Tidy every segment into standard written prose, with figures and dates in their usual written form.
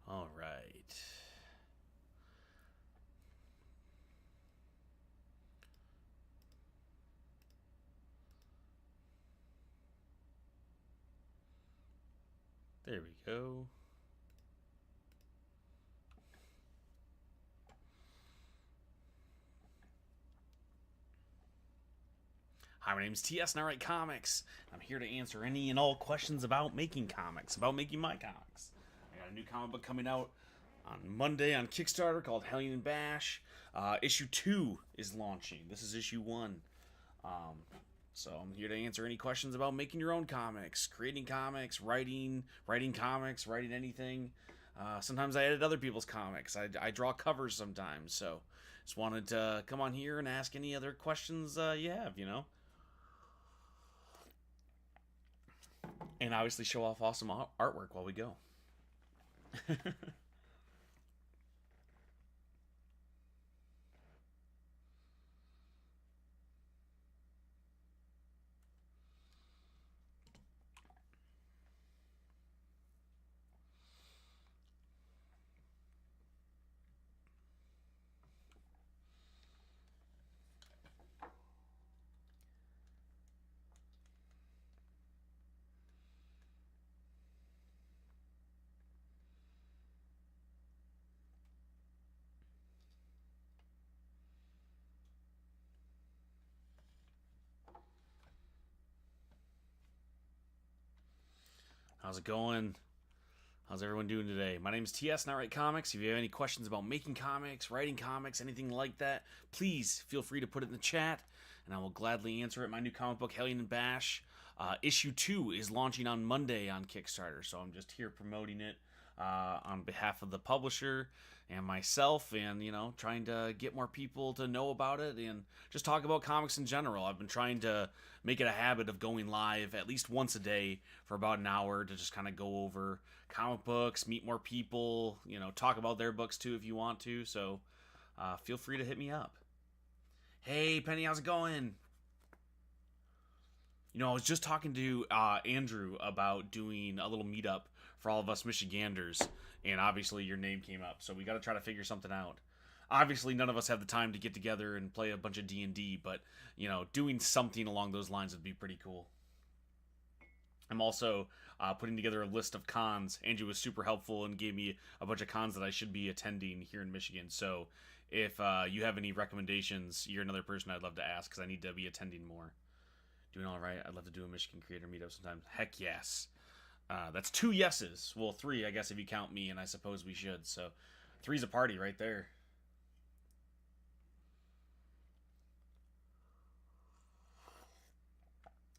All right. There we go. Hi, my name's T.S. and I write comics. I'm here to answer any and all questions about making comics, about making my comics. I got a new comic book coming out on Monday on Kickstarter called Hellion and Bash. Issue 2 is launching. This is issue 1. Um, so I'm here to answer any questions about making your own comics, creating comics, writing comics, writing anything. Sometimes I edit other people's comics. I draw covers sometimes. So just wanted to come on here and ask any other questions you have. And obviously show off awesome artwork while we go. How's it going? How's everyone doing today? My name is T.S. and I write comics. If you have any questions about making comics, writing comics, anything like that, please feel free to put it in the chat, and I will gladly answer it. My new comic book, Hellion and Bash, issue 2 is launching on Monday on Kickstarter, so I'm just here promoting it on behalf of the publisher and myself, and trying to get more people to know about it and just talk about comics in general. I've been trying to make it a habit of going live at least once a day for about an hour to just kind of go over comic books, meet more people, talk about their books too if you want to. So feel free to hit me up. Hey Penny, how's it going? I was just talking to Andrew about doing a little meetup for all of us Michiganders, and obviously your name came up, so we got to try to figure something out. Obviously, none of us have the time to get together and play a bunch of D&D, but doing something along those lines would be pretty cool. I'm also putting together a list of cons. Andrew was super helpful and gave me a bunch of cons that I should be attending here in Michigan. So if you have any recommendations, you're another person I'd love to ask because I need to be attending more. Doing all right. I'd love to do a Michigan creator meetup sometime. Heck yes. That's 2 yeses. Well, 3, I guess, if you count me, and I suppose we should. So 3's a party right there.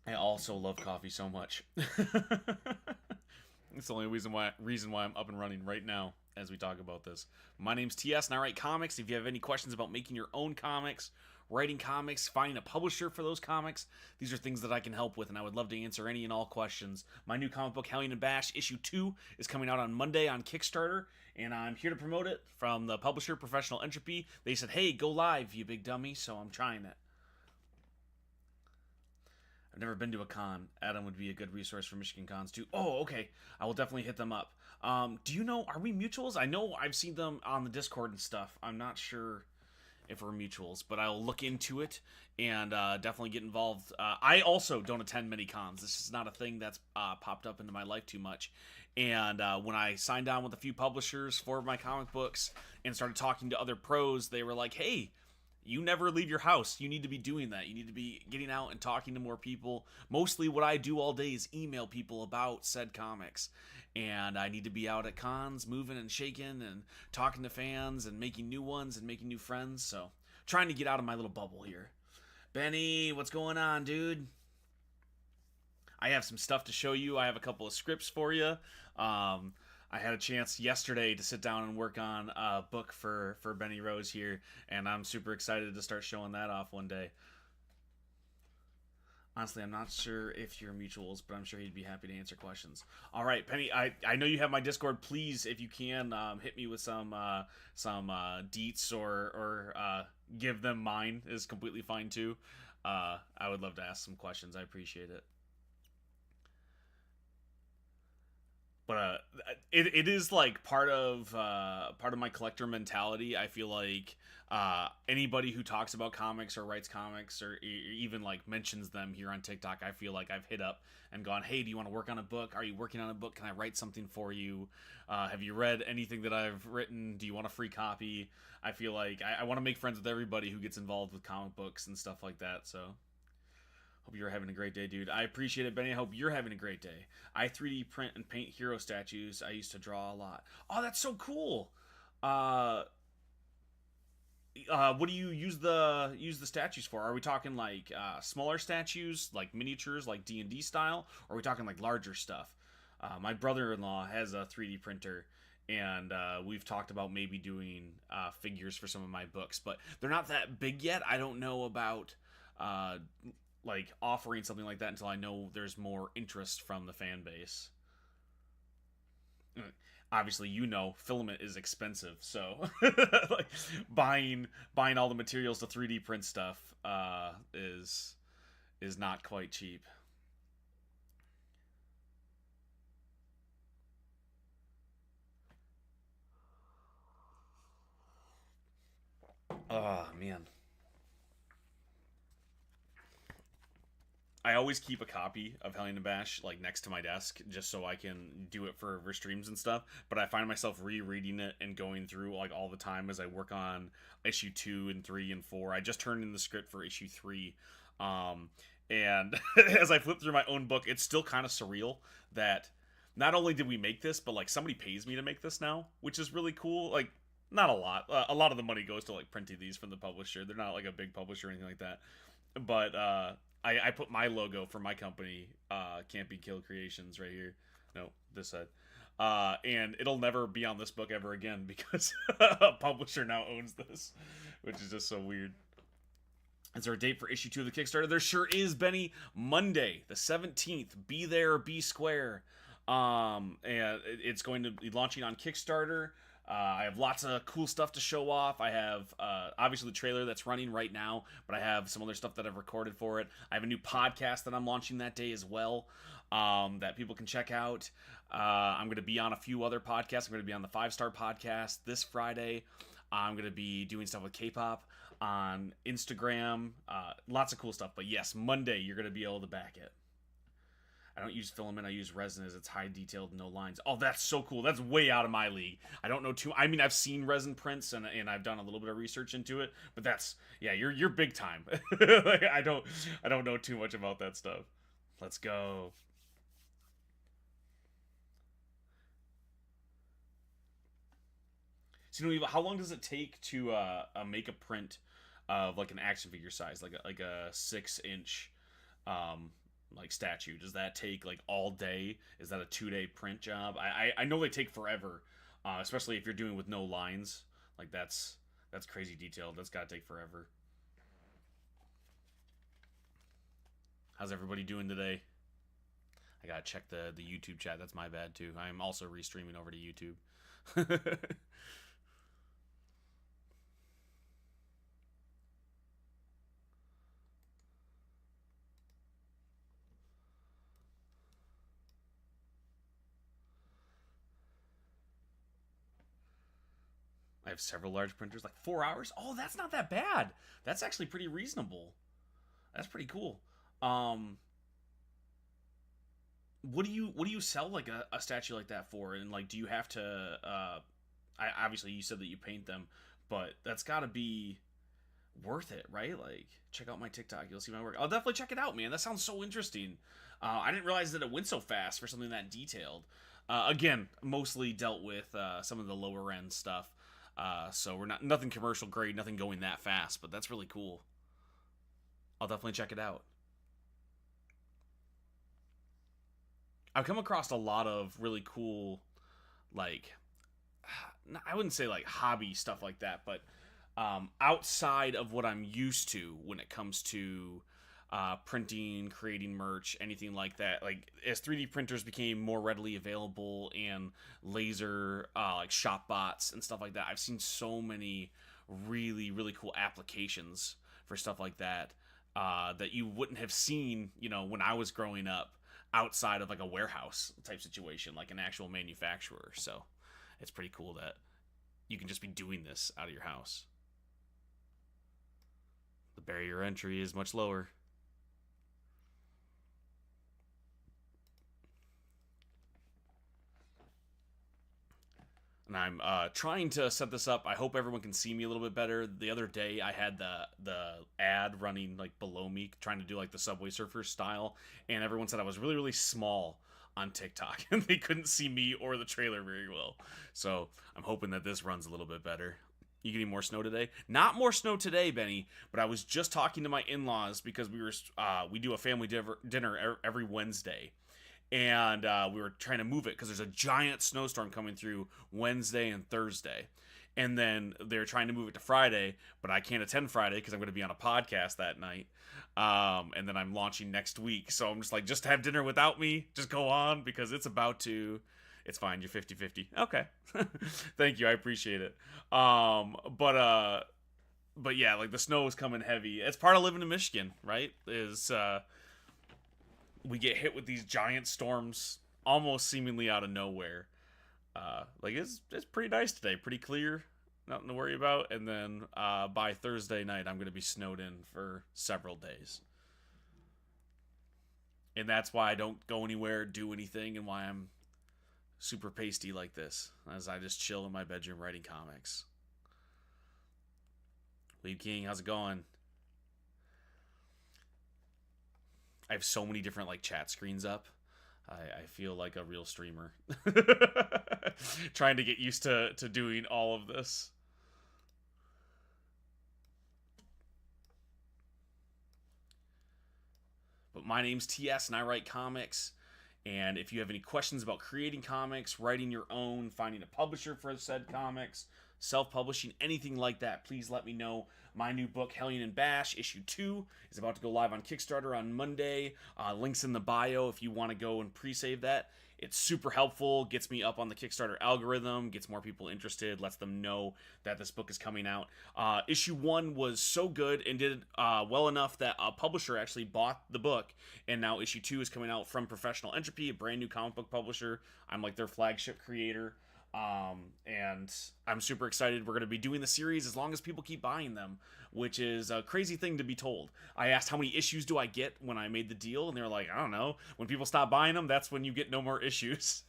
I also love coffee so much. It's the only reason why I'm up and running right now as we talk about this. My name's TS and I write comics. If you have any questions about making your own comics, writing comics, finding a publisher for those comics, these are things that I can help with, and I would love to answer any and all questions. My new comic book, Hellion and Bash, issue 2, is coming out on Monday on Kickstarter, and I'm here to promote it from the publisher, Professional Entropy. They said, hey, go live, you big dummy, so I'm trying it. I've never been to a con. Adam would be a good resource for Michigan cons too. Oh, okay. I will definitely hit them up. Do you know, are we mutuals? I know I've seen them on the Discord and stuff. I'm not sure if we're mutuals, but I'll look into it and definitely get involved. I also don't attend many cons. This is not a thing that's popped up into my life too much. And when I signed on with a few publishers for my comic books and started talking to other pros, they were like, hey, you never leave your house. You need to be doing that. You need to be getting out and talking to more people. Mostly what I do all day is email people about said comics. And I need to be out at cons, moving and shaking and talking to fans and making new ones and making new friends. So, trying to get out of my little bubble here. Benny, what's going on, dude? I have some stuff to show you. I have a couple of scripts for you. I had a chance yesterday to sit down and work on a book for Benny Rose here, and I'm super excited to start showing that off one day. Honestly, I'm not sure if you're mutuals, but I'm sure he'd be happy to answer questions. All right, Penny, I know you have my Discord. Please, if you can, hit me with some deets or give them mine is completely fine too. I would love to ask some questions. I appreciate it. But it is like part of my collector mentality. I feel like anybody who talks about comics or writes comics or even like mentions them here on TikTok, I feel like I've hit up and gone, hey, do you want to work on a book? Are you working on a book? Can I write something for you? Have you read anything that I've written? Do you want a free copy? I feel like I want to make friends with everybody who gets involved with comic books and stuff like that. So hope you're having a great day, dude. I appreciate it, Benny. I hope you're having a great day. I 3D print and paint hero statues. I used to draw a lot. Oh, that's so cool. Uh, what do you use the statues for? Are we talking like smaller statues, like miniatures, like D&D style, or are we talking like larger stuff? My brother-in-law has a 3D printer, and we've talked about maybe doing figures for some of my books, but they're not that big yet. I don't know about uh, like offering something like that until I know there's more interest from the fan base. Obviously, filament is expensive, so like buying all the materials to 3D print stuff is not quite cheap. Oh man, I always keep a copy of Hellion and Bash like next to my desk just so I can do it for streams and stuff. But I find myself rereading it and going through like all the time as I work on issue 2 and 3 and 4. I just turned in the script for issue 3, um, and as I flip through my own book, it's still kind of surreal that not only did we make this, but like somebody pays me to make this now, which is really cool. Like not a lot. A lot of the money goes to like printing these from the publisher. They're not like a big publisher or anything like that. But I put my logo for my company, Can't Be Killed Creations, right here. No, this side. And it'll never be on this book ever again because a publisher now owns this, which is just so weird. Is there a date for issue 2 of the Kickstarter? There sure is, Benny. Monday, the 17th. Be there, be square. And it's going to be launching on Kickstarter. I have lots of cool stuff to show off. I have obviously the trailer that's running right now, but I have some other stuff that I've recorded for it. I have a new podcast that I'm launching that day as well, that people can check out. I'm going to be on a few other podcasts. I'm going to be on the 5-Star podcast this Friday. I'm going to be doing stuff with K-pop on Instagram. Lots of cool stuff. But yes, Monday you're going to be able to back it. I don't use filament. I use resin as it's high detailed, no lines. Oh, that's so cool. That's way out of my league. I don't know too. I mean, I've seen resin prints and I've done a little bit of research into it, but that's yeah, you're big time. Like, I don't know too much about that stuff. Let's go. So, how long does it take to make a print of like an action figure size, like a 6 inch um like statue? Does that take like all day? Is that a 2 day print job? I know they take forever, especially if you're doing with no lines. Like that's crazy detailed. That's gotta take forever. How's everybody doing today? I gotta check the YouTube chat. That's my bad too. I'm also restreaming over to YouTube. I have several large printers, like 4 hours. Oh, that's not that bad. That's actually pretty reasonable. That's pretty cool. Um, what do you sell like a statue like that for? And like, do you have to? I obviously you said that you paint them, but that's got to be worth it, right? Like, check out my TikTok. You'll see my work. I'll definitely check it out, man. That sounds so interesting. I didn't realize that it went so fast for something that detailed. Again, mostly dealt with some of the lower end stuff. So we're not nothing commercial grade, nothing going that fast, but that's really cool. I'll definitely check it out. I've come across a lot of really cool, like, I wouldn't say like hobby stuff like that, but outside of what I'm used to when it comes to printing, creating merch, anything like that. Like as 3D printers became more readily available and laser like shop bots and stuff like that, I've seen so many really really cool applications for stuff like that that you wouldn't have seen, when I was growing up. outside of like a warehouse type situation, like an actual manufacturer. So it's pretty cool that you can just be doing this out of your house. The barrier entry is much lower. And I'm trying to set this up. I hope everyone can see me a little bit better. The other day, I had the ad running like below me, trying to do like the Subway Surfers style, and everyone said I was really really small on TikTok, and they couldn't see me or the trailer very well. So I'm hoping that this runs a little bit better. You getting more snow today? Not more snow today, Benny. But I was just talking to my in-laws because we do a family dinner every Wednesday, and we were trying to move it because there's a giant snowstorm coming through Wednesday and Thursday. And then they're trying to move it to Friday, but I can't attend Friday because I'm going to be on a podcast that night. And then I'm launching next week. So I'm just like, just have dinner without me. Just go on because it's about to. It's fine. You're 50-50. Okay. Thank you. I appreciate it. But yeah, like the snow is coming heavy. It's part of living in Michigan, right? We get hit with these giant storms almost seemingly out of nowhere. Like it's pretty nice today, pretty clear, nothing to worry about. And then by Thursday night, I'm going to be snowed in for several days. And that's why I don't go anywhere, do anything, and why I'm super pasty like this, as I just chill in my bedroom writing comics. Lead King, how's it going? I have so many different like chat screens up. I feel like a real streamer. Trying to get used to doing all of this. But my name's T.S. and I write comics. And if you have any questions about creating comics, writing your own, finding a publisher for said comics, self-publishing, anything like that, please let me know. My new book, Hellion and Bash, issue 2, is about to go live on Kickstarter on Monday. Links in the bio if you want to go and pre-save that. It's super helpful, gets me up on the Kickstarter algorithm, gets more people interested, lets them know that this book is coming out. Issue 1 was so good and did well enough that a publisher actually bought the book, and now issue 2 is coming out from Professional Entropy, a brand new comic book publisher. I'm like their flagship creator. And I'm super excited. We're going to be doing the series as long as people keep buying them, which is a crazy thing to be told. I asked how many issues do I get when I made the deal, and they were like, I don't know. When people stop buying them, that's when you get no more issues.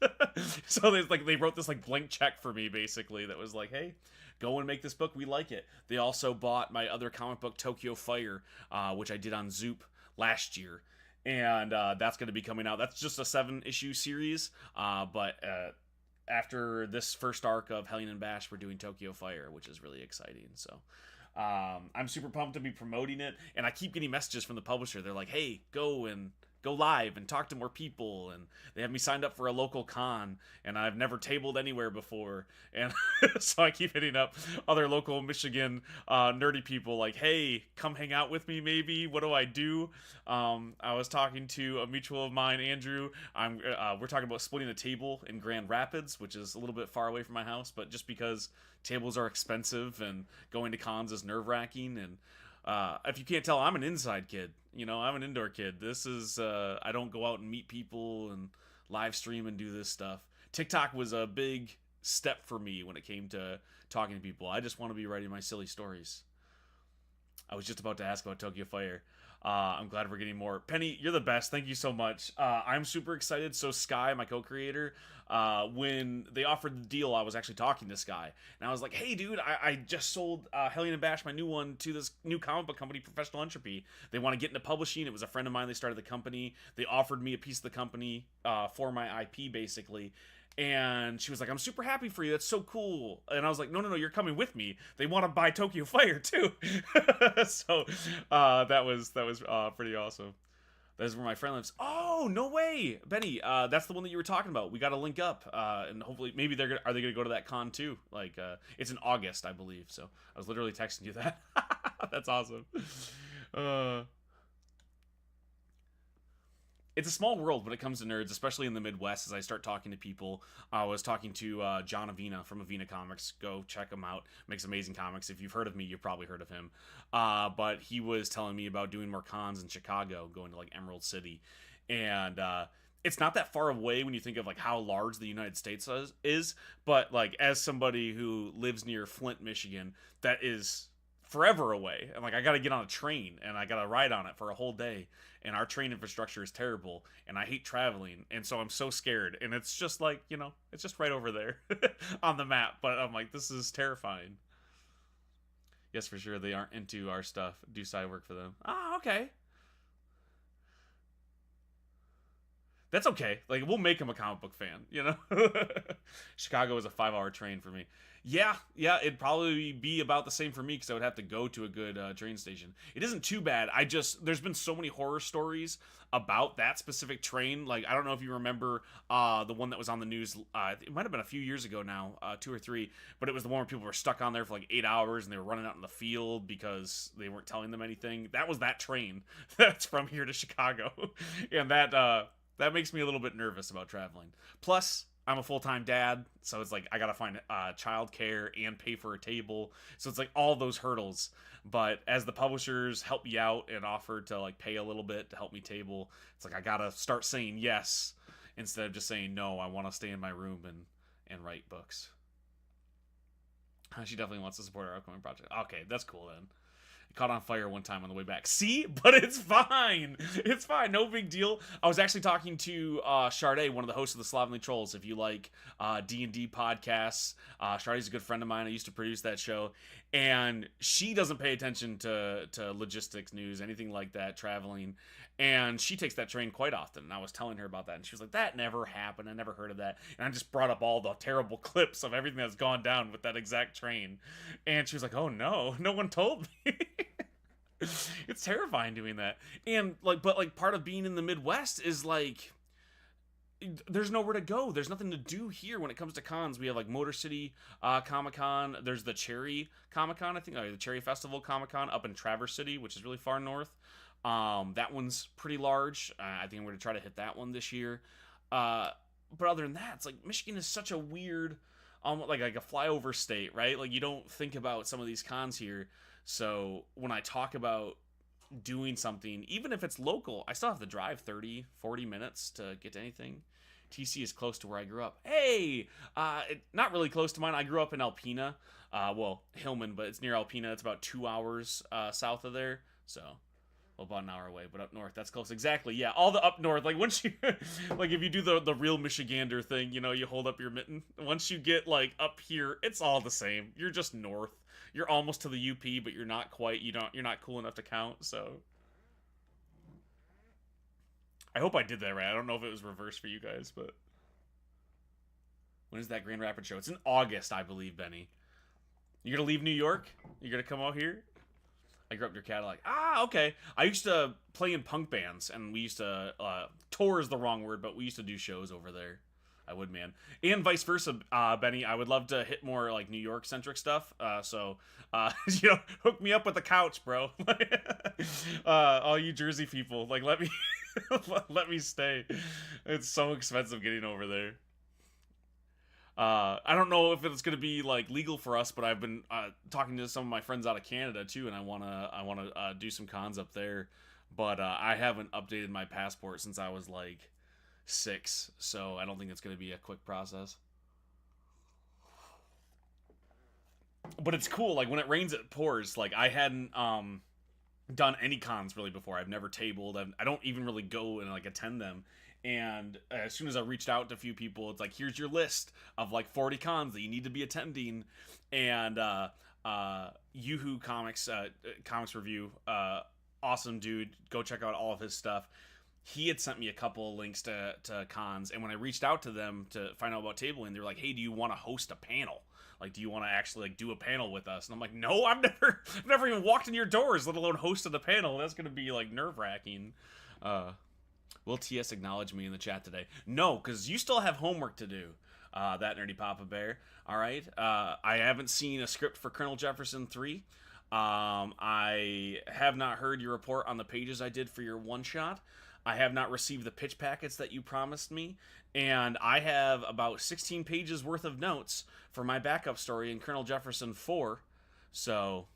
So they wrote this like blank check for me basically that was like, hey, go and make this book. We like it. They also bought my other comic book, Tokyo Fire, which I did on Zoop last year. And that's going to be coming out. That's just a 7-issue series, but after this first arc of Hellion and Bash, we're doing Tokyo Fire, which is really exciting. So I'm super pumped to be promoting it, and I keep getting messages from the publisher. They're like, hey, go live and talk to more people, and they have me signed up for a local con, and I've never tabled anywhere before, and so I keep hitting up other local Michigan nerdy people like, hey, come hang out with me maybe. What do I do? I was talking to a mutual of mine, Andrew. We're talking about splitting a table in Grand Rapids, which is a little bit far away from my house, but just because tables are expensive and going to cons is nerve-wracking, and if you can't tell, I'm an inside kid. You know, I'm an indoor kid. This is, I don't go out and meet people and live stream and do this stuff. TikTok was a big step for me when it came to talking to people. I just want to be writing my silly stories. I was just about to ask about Tokyo Fire. I'm glad we're getting more. Penny, you're the best. Thank you so much. I'm super excited. So Sky, my co-creator, when they offered the deal, I was actually talking to Sky. And I was like, hey, dude, I just sold Hellion and Bash, my new one, to this new comic book company, Professional Entropy. They want to get into publishing. It was a friend of mine. They started the company. They offered me a piece of the company for my IP, basically. And she was like, I'm super happy for you. That's so cool. And I was like, no, you're coming with me. They want to buy Tokyo Fire, too. So that was pretty awesome. That is where my friend lives. Oh, no way. Benny, that's the one that you were talking about. We got to link up. And hopefully, maybe are they going to go to that con, too? Like, it's in August, I believe. So I was literally texting you that. That's awesome. It's a small world when it comes to nerds, especially in the Midwest. As I start talking to people, I was talking to John Avina from Avina Comics. Go check him out. Makes amazing comics. If you've heard of me, you've probably heard of him. But he was telling me about doing more cons in Chicago, going to like Emerald City, and it's not that far away when you think of like how large the United States is, but like as somebody who lives near Flint, Michigan, that is forever away. And like I got to get on a train and I got to ride on it for a whole day, and our train infrastructure is terrible, and I hate traveling, and so I'm so scared. And it's just like, it's just right over there on the map, but I'm like, this is terrifying. Yes, for sure they aren't into our stuff. Do side work for them. Ah, okay. That's okay. Like, we'll make him a comic book fan, you know? Chicago is a 5-hour train for me. Yeah, it'd probably be about the same for me because I would have to go to a good train station. It isn't too bad. There's been so many horror stories about that specific train. Like, I don't know if you remember the one that was on the news. It might have been a few years ago now, 2 or 3, but it was the one where people were stuck on there for like 8 hours and they were running out in the field because they weren't telling them anything. That was that train that's from here to Chicago. And that makes me a little bit nervous about traveling. Plus, I'm a full-time dad, so it's like I gotta find childcare and pay for a table. So it's like all those hurdles. But as the publishers help me out and offer to like pay a little bit to help me table, it's like I gotta start saying yes instead of just saying no. I want to stay in my room and write books. She definitely wants to support our upcoming project. Okay, that's cool then. Caught on fire one time on the way back. See? But it's fine. It's fine. No big deal. I was actually talking to Sharday, one of the hosts of the Slovenly Trolls. If you like D&D podcasts, Sharday's a good friend of mine. I used to produce that show. And she doesn't pay attention to logistics news, anything like that, traveling. And she takes that train quite often. And I was telling her about that. And she was like, that never happened. I never heard of that. And I just brought up all the terrible clips of everything that's gone down with that exact train. And she was like, oh no, no one told me. It's terrifying doing that. And like, but like part of being in the Midwest is like, there's nowhere to go. There's nothing to do here when it comes to cons. We have like Motor City Comic Con. There's the Cherry Comic Con, I think, the Cherry Festival Comic Con up in Traverse City, which is really far north. That one's pretty large. I think I'm going to try to hit that one this year. But other than that, it's like Michigan is such a weird, like a flyover state, right? Like you don't think about some of these cons here. So when I talk about doing something, even if it's local, I still have to drive 30, 40 minutes to get to anything. TC is close to where I grew up. Hey, not really close to mine. I grew up in Alpena, Hillman, but it's near Alpena. It's about 2 hours south of there. So, well, about an hour away, but up north, that's close. Exactly. Yeah, all the up north. Like once you, like if you do the real Michigander thing, you hold up your mitten. Once you get like up here, it's all the same. You're just north. You're almost to the UP, but you're not quite. You're not cool enough to count. So, I hope I did that right. I don't know if it was reversed for you guys, but when is that Grand Rapids show? It's in August, I believe, Benny. You're gonna leave New York? You're gonna come out here? I grew up near Cadillac. Ah, okay. I used to play in punk bands, and we used to tour is the wrong word, but we used to do shows over there. I would, man. And vice versa, Benny. I would love to hit more like New York centric stuff. So hook me up with the couch, bro. All you Jersey people, like let me let me stay. It's so expensive getting over there. I don't know if it's gonna be like legal for us, but I've been talking to some of my friends out of Canada too, and I wanna do some cons up there. But I haven't updated my passport since I was like 6, so I don't think it's going to be a quick process. But it's cool, like when it rains it pours. Like I hadn't done any cons really before. I've never tabled. I don't even really go and like attend them. And as soon as I reached out to a few people, it's like, here's your list of like 40 cons that you need to be attending. And Yoo-Hoo Comics Comics Review, awesome dude, go check out all of his stuff. He had sent me a couple of links to cons, and when I reached out to them to find out about tabling, they were like, hey, do you want to host a panel? Like, do you want to actually like do a panel with us? And I'm like, no, I've never even walked in your doors, let alone hosted a panel. That's going to be like nerve-wracking. Will T.S. acknowledge me in the chat today? No, because you still have homework to do, that nerdy Papa Bear. All right. I haven't seen a script for Colonel Jefferson 3. I have not heard your report on the pages I did for your one-shot. I have not received the pitch packets that you promised me, and I have about 16 pages worth of notes for my backup story in Colonel Jefferson 4, so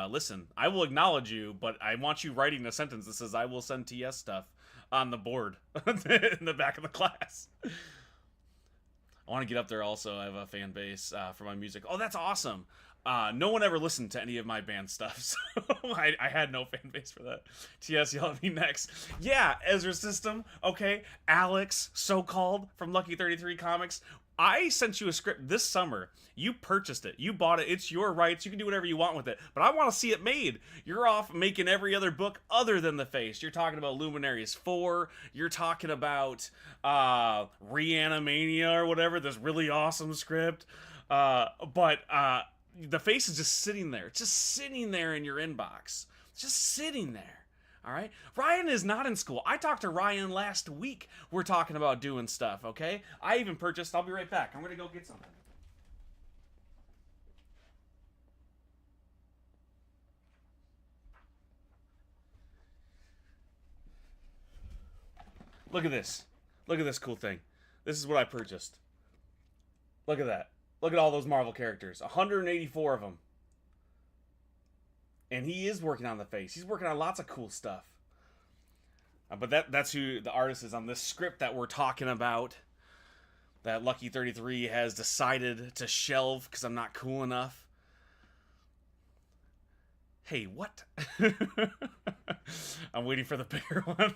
listen, I will acknowledge you, but I want you writing a sentence that says I will send TS stuff on the board in the back of the class. I want to get up there also. I have a fan base for my music. Oh, that's awesome. No one ever listened to any of my band stuff, so I had no fan base for that. TS, yell at me next. Yeah, Ezra System. Okay, Alex, so-called, from Lucky 33 Comics. I sent you a script this summer. You purchased it. You bought it. It's your rights. You can do whatever you want with it. But I want to see it made. You're off making every other book other than The Face. You're talking about Luminaries 4. You're talking about Reanimania or whatever. This really awesome script. But The Face is just sitting there. Just sitting there in your inbox. Just sitting there. All right? Ryan is not in school. I talked to Ryan last week. We're talking about doing stuff, okay? I even purchased... I'll be right back. I'm going to go get something. Look at this. Look at this cool thing. This is what I purchased. Look at that. Look at all those Marvel characters. 184 of them. And he is working on The Face. He's working on lots of cool stuff. But that's who the artist is on this script that we're talking about. That Lucky 33 has decided to shelve because I'm not cool enough. Hey, what? I'm waiting for the bigger one.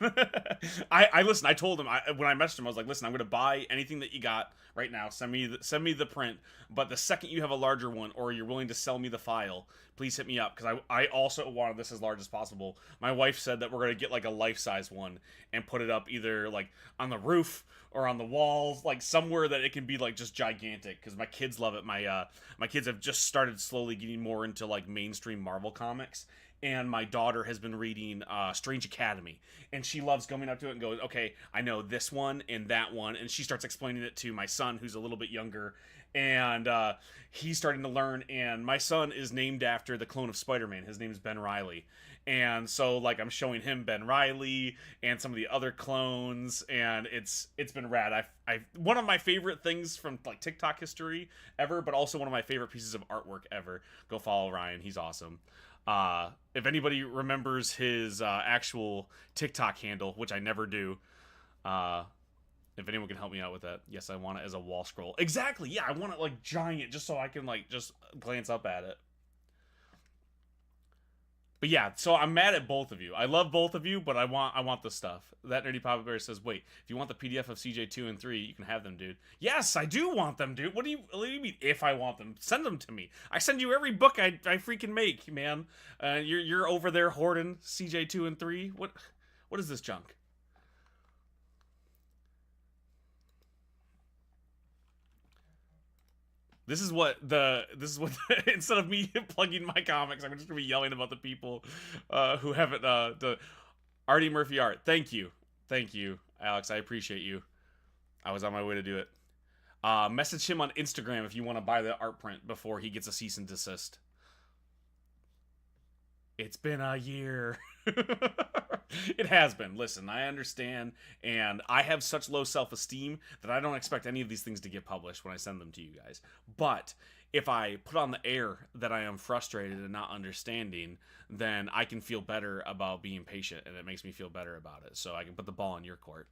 I listen. I told him when I messaged him, I was like, "Listen, I'm going to buy anything that you got right now. Send me the print. But the second you have a larger one, or you're willing to sell me the file, please hit me up because I also wanted this as large as possible. My wife said that we're going to get like a life-size one and put it up either like on the roof or on the walls, like somewhere that it can be like just gigantic because my kids love it. My kids have just started slowly getting more into like mainstream Marvel comics. And my daughter has been reading Strange Academy, and she loves going up to it and goes, okay, I know this one and that one, and she starts explaining it to my son, who's a little bit younger, and he's starting to learn, and my son is named after the clone of Spider-Man. His name is Ben Reilly, and so, like, I'm showing him Ben Reilly and some of the other clones, and it's been rad. One of my favorite things from, like, TikTok history ever, but also one of my favorite pieces of artwork ever. Go follow Ryan. He's awesome. If anybody remembers his actual TikTok handle, which I never do, if anyone can help me out with that. Yes, I want it as a wall scroll. Exactly, yeah, I want it like giant just so I can like just glance up at it. But yeah, so I'm mad at both of you. I love both of you, but I want the stuff. That Nerdy Papa Bear says, wait, if you want the PDF of CJ2 and 3, you can have them, dude. Yes, I do want them, dude. What do you mean if I want them? Send them to me. I send you every book I freaking make, man. You're over there hoarding CJ2 and 3? What is this junk? This is what instead of me plugging my comics, I'm just gonna be yelling about the people who haven't the Artie Murphy art. Thank you, Alex. I appreciate you. I was on my way to do it. Message him on Instagram if you want to buy the art print before he gets a cease and desist. It's been a year. It has been. Listen, I understand, and I have such low self-esteem that I don't expect any of these things to get published when I send them to you guys. But if I put on the air that I am frustrated and not understanding, then I can feel better about being patient, and it makes me feel better about it. So I can put the ball in your court.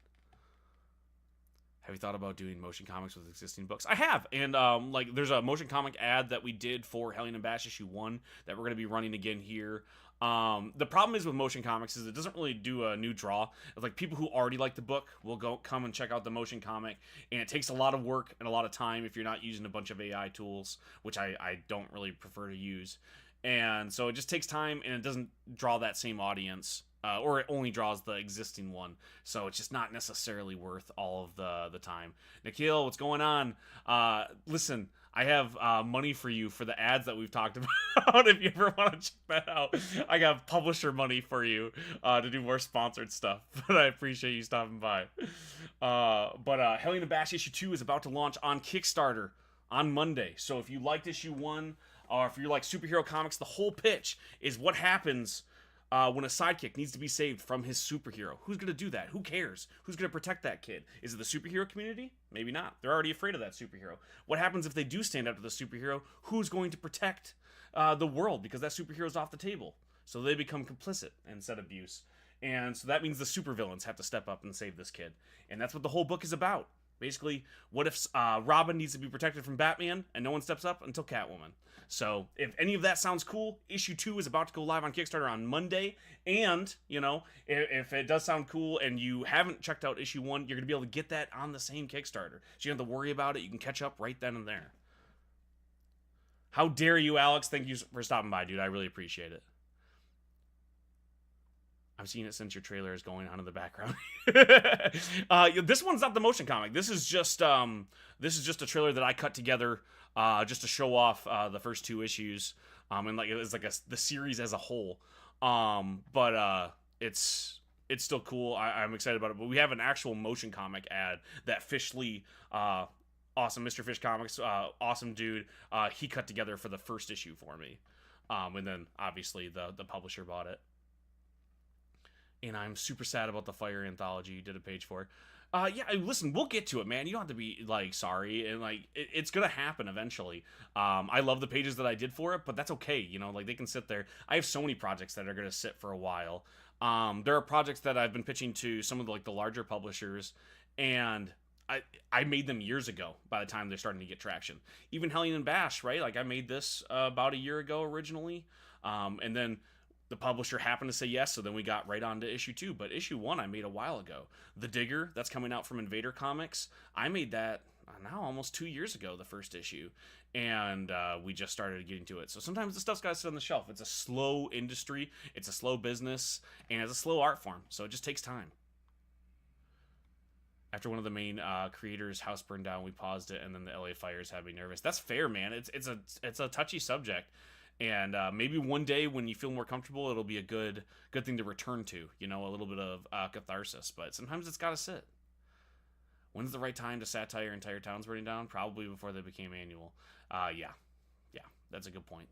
Have you thought about doing motion comics with existing books? I have, and like there's a motion comic ad that we did for Hellion and Bash issue 1 that we're going to be running again here. The problem is with motion comics is it doesn't really do a new draw. It's like people who already like the book will come and check out the motion comic, and it takes a lot of work and a lot of time if you're not using a bunch of AI tools, which I don't really prefer to use. And so it just takes time, and it doesn't draw that same audience. Or it only draws the existing one, so it's just not necessarily worth all of the time. Nikhil, what's going on? Listen, I have money for you for the ads that we've talked about. If you ever want to check that out, I got publisher money for you to do more sponsored stuff. But I appreciate you stopping by. But Hellion and Bash issue 2 is about to launch on Kickstarter on Monday. So if you liked issue 1, or if you like superhero comics, the whole pitch is what happens when a sidekick needs to be saved from his superhero. Who's going to do that? Who cares? Who's going to protect that kid? Is it the superhero community? Maybe not. They're already afraid of that superhero. What happens if they do stand up to the superhero? Who's going to protect the world because that superhero's off the table. So they become complicit and set abuse. And so that means the supervillains have to step up and save this kid. And that's what the whole book is about. Basically, what if Robin needs to be protected from Batman and no one steps up until Catwoman? So if any of that sounds cool, issue 2 is about to go live on Kickstarter on Monday. And, you know, if it does sound cool and you haven't checked out issue 1, you're going to be able to get that on the same Kickstarter. So you don't have to worry about it. You can catch up right then and there. How dare you, Alex? Thank you for stopping by, dude. I really appreciate it. I've seen it since your trailer is going on in the background. This one's not the motion comic. This is just a trailer that I cut together just to show off the first 2 issues. And like it's like the series as a whole. But it's still cool. I'm excited about it. But we have an actual motion comic ad that Fishley, awesome Mr. Fish Comics, awesome dude. He cut together for the first issue for me. And then obviously the publisher bought it. And I'm super sad about the Fire anthology you did a page for. Yeah, listen, we'll get to it, man. You don't have to be, like, sorry. And, like, it's going to happen eventually. I love the pages that I did for it, but that's okay. You know, like, they can sit there. I have so many projects that are going to sit for a while. There are projects that I've been pitching to some of the, like, the larger publishers, and I made them years ago by the time they're starting to get traction. Even Hellion and Bash, right? Like, I made this about a year ago originally. And then the publisher happened to say yes, so then we got right on to issue 2. But issue 1 I made a while ago. The Digger, that's coming out from Invader Comics. I made that now almost 2 years ago, the first issue. And we just started getting to it. So sometimes the stuff's got to sit on the shelf. It's a slow industry, it's a slow business, and it's a slow art form. So it just takes time. After one of the main creators' house burned down, we paused it, and then the LA fires had me nervous. That's fair, man. It's a touchy subject. And maybe one day when you feel more comfortable, it'll be a good thing to return to, you know, a little bit of catharsis. But sometimes it's got to sit. When's the right time to satire entire towns burning down? Probably before they became annual. Yeah, that's a good point.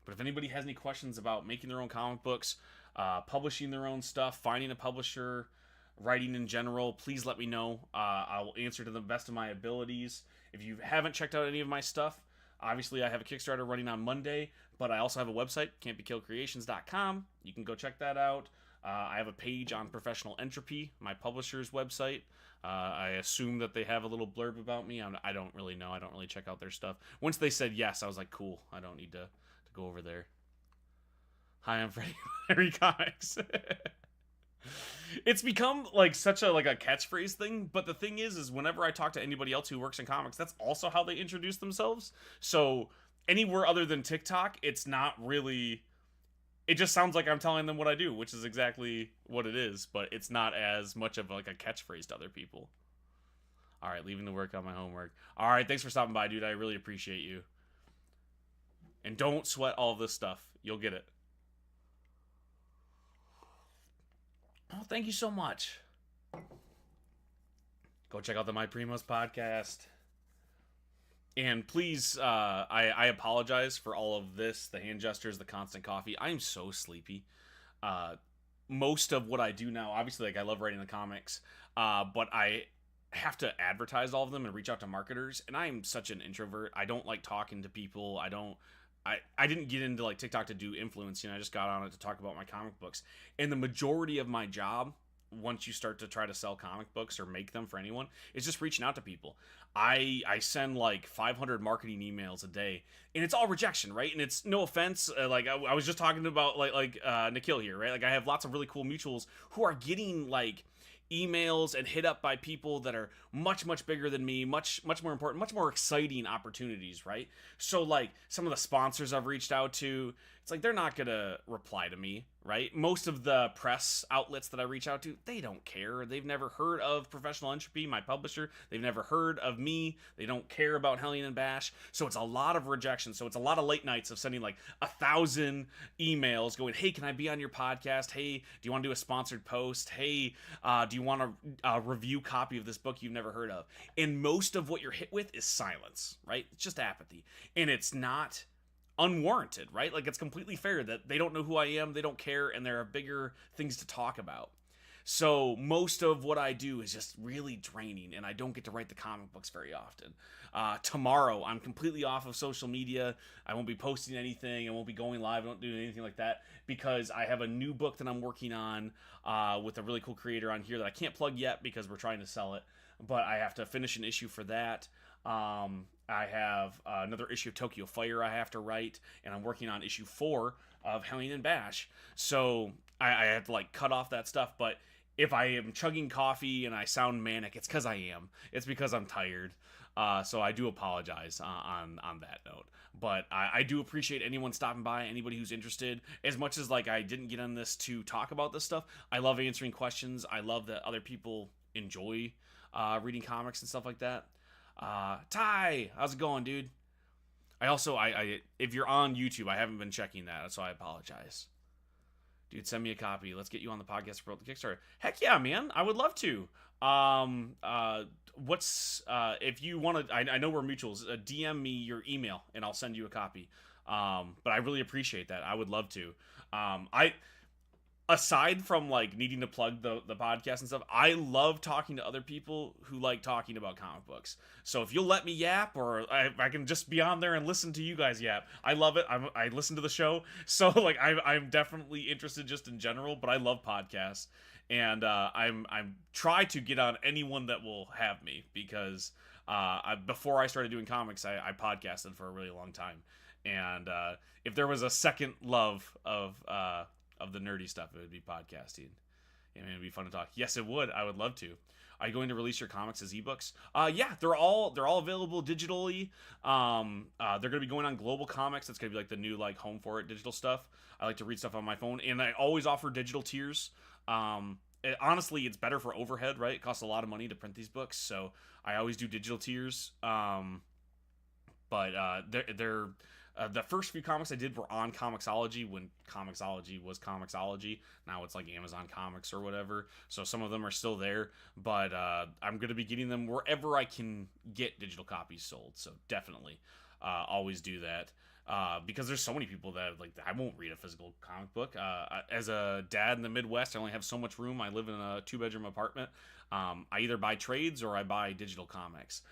But if anybody has any questions about making their own comic books, publishing their own stuff, finding a publisher, writing in general, please let me know. I will answer to the best of my abilities. If you haven't checked out any of my stuff, obviously I have a Kickstarter running on Monday, but I also have a website, can'tbekilledcreations.com. You can go check that out. I have a page on Professional Entropy, my publisher's website. I assume that they have a little blurb about me. I don't really know. I don't really check out their stuff. Once they said yes, I was like, cool. I don't need to go over there. Hi, I'm Freddie Comics. It's become like such a catchphrase thing, but the thing is whenever I talk to anybody else who works in comics, that's also how they introduce themselves. So anywhere other than TikTok, it's not really, it just sounds like I'm telling them what I do, which is exactly what it is, but it's not as much of like a catchphrase to other people. All right, leaving the work on my homework. All right, thanks for stopping by, dude. I really appreciate you. And don't sweat all this stuff. You'll get it. Oh, thank you so much. Go check out the My Primos podcast. And please, I apologize for all of this, the hand gestures, the constant coffee. I'm so sleepy. Most of what I do now, obviously, like I love writing the comics, but I have to advertise all of them and reach out to marketers. And I'm such an introvert. I don't like talking to people. I didn't get into like TikTok to do influence, you know, I just got on it to talk about my comic books. And the majority of my job, once you start to try to sell comic books or make them for anyone, is just reaching out to people. I send like 500 marketing emails a day, and it's all rejection, right? And it's no offense. I was just talking about like Nikhil here, right? Like I have lots of really cool mutuals who are getting like emails and hit up by people that are much bigger than me, much more important, much more exciting opportunities, right? So like some of the sponsors I've reached out to, it's like they're not gonna reply to me, right? Most of the press outlets that I reach out to, they don't care. They've never heard of Professional Entropy, my publisher. They've never heard of me. They don't care about Hellion and Bash. So it's a lot of rejection. So it's a lot of late nights of sending like 1,000 emails going, hey, can I be on your podcast? Hey, do you want to do a sponsored post? Hey, do you want a review copy of this book you've never heard of? And most of what you're hit with is silence, right? It's just apathy. And it's not unwarranted, right? Like it's completely fair that they don't know who I am, they don't care, and there are bigger things to talk about. So most of what I do is just really draining, and I don't get to write the comic books very often. Tomorrow, I'm completely off of social media. I won't be posting anything. I won't be going live. I won't do anything like that because I have a new book that I'm working on with a really cool creator on here that I can't plug yet because we're trying to sell it. But I have to finish an issue for that. I have another issue of Tokyo Fire I have to write, and I'm working on issue 4 of Hellion and Bash. So I have to like cut off that stuff. But if I am chugging coffee and I sound manic, it's because I am. It's because I'm tired. So I do apologize on that note. But I do appreciate anyone stopping by, anybody who's interested. As much as like I didn't get on this to talk about this stuff, I love answering questions. I love that other people enjoy reading comics and stuff like that. Ty, how's it going, dude? I also, if you're on YouTube, I haven't been checking that, so I apologize. Dude, send me a copy. Let's get you on the podcast for the Kickstarter. Heck yeah, man. I would love to. If you want to, I know we're mutuals. DM me your email and I'll send you a copy. But I really appreciate that. I would love to. Aside from like needing to plug the podcast and stuff, I love talking to other people who like talking about comic books. So if you'll let me yap, or I can just be on there and listen to you guys yap, I love it. I listen to the show, so like I'm definitely interested just in general. But I love podcasts, and I'm try to get on anyone that will have me because before I started doing comics, I podcasted for a really long time, and if there was a second love of the nerdy stuff, it would be podcasting. I mean, it'd be fun to talk. Yes, it would. I would love to. Are you going to release your comics as ebooks? Yeah, they're all available digitally. They're going to be going on Global Comics. That's going to be like the new like home for it digital stuff. I like to read stuff on my phone, and I always offer digital tiers. Honestly, it's better for overhead, right? It costs a lot of money to print these books, so I always do digital tiers. But they're the first few comics I did were on Comixology when Comixology was Comixology. Now it's like Amazon Comics or whatever. So some of them are still there, but I'm going to be getting them wherever I can get digital copies sold. So definitely always do that. Because there's so many people that like I won't read a physical comic book. As a dad in the Midwest, I only have so much room. I live in a 2-bedroom apartment. I either buy trades or I buy digital comics.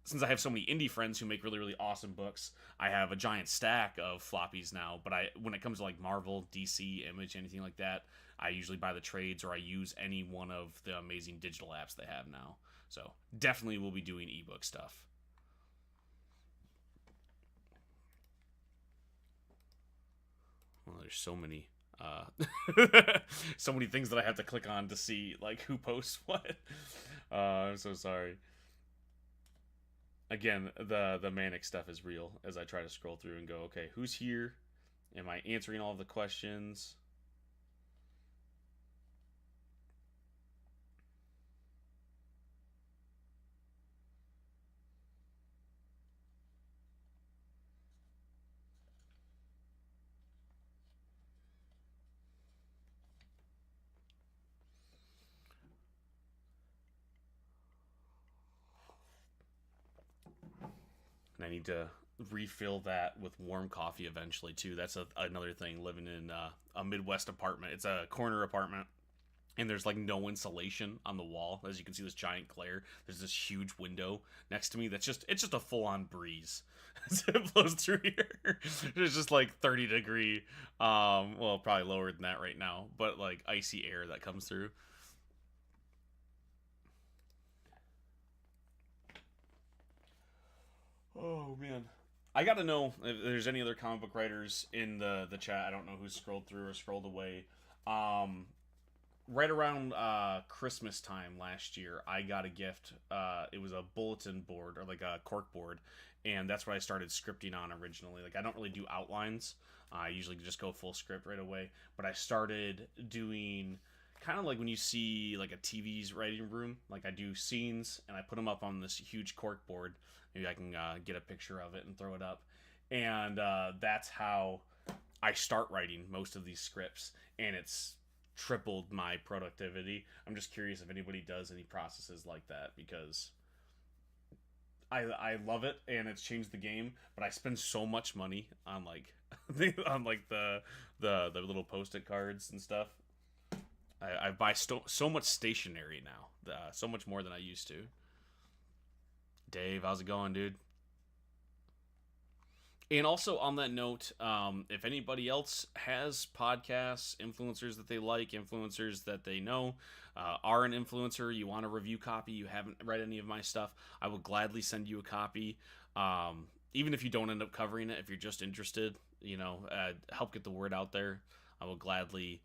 Since I have so many indie friends who make really, really awesome books, I have a giant stack of floppies now. But when it comes to like Marvel, DC, Image, anything like that, I usually buy the trades or I use any one of the amazing digital apps they have now. So definitely will be doing ebook stuff. Well, there's so many so many things that I have to click on to see like who posts what. I'm so sorry. Again, the manic stuff is real as I try to scroll through and go, okay, who's here? Am I answering all the questions? And I need to refill that with warm coffee eventually too. That's another thing living in a Midwest apartment. It's a corner apartment, and there's like no insulation on the wall. As you can see, this giant glare. There's this huge window next to me that's it's just a full-on breeze. It blows through here. It's just like 30-degree, well, probably lower than that right now, but like icy air that comes through. Oh man, I gotta know if there's any other comic book writers in the chat. I don't know who scrolled through or scrolled away. Um, right around Christmas time last year, I got a gift. It was a bulletin board or like a cork board, and that's what I started scripting on originally. Like I don't really do outlines. I usually just go full script right away. But I started doing kind of like when you see like a TV's writing room. Like I do scenes and I put them up on this huge cork board. Maybe I can get a picture of it and throw it up. And that's how I start writing most of these scripts, and it's tripled my productivity. I'm just curious if anybody does any processes like that because I love it and it's changed the game. But I spend so much money on like on like the little post-it cards and stuff. I buy so much stationery now, so much more than I used to. Dave, how's it going, dude? And also on that note, if anybody else has podcasts, influencers that they like, influencers that they know, are an influencer, you want a review copy, you haven't read any of my stuff, I will gladly send you a copy. Even if you don't end up covering it, if you're just interested, help get the word out there. I will gladly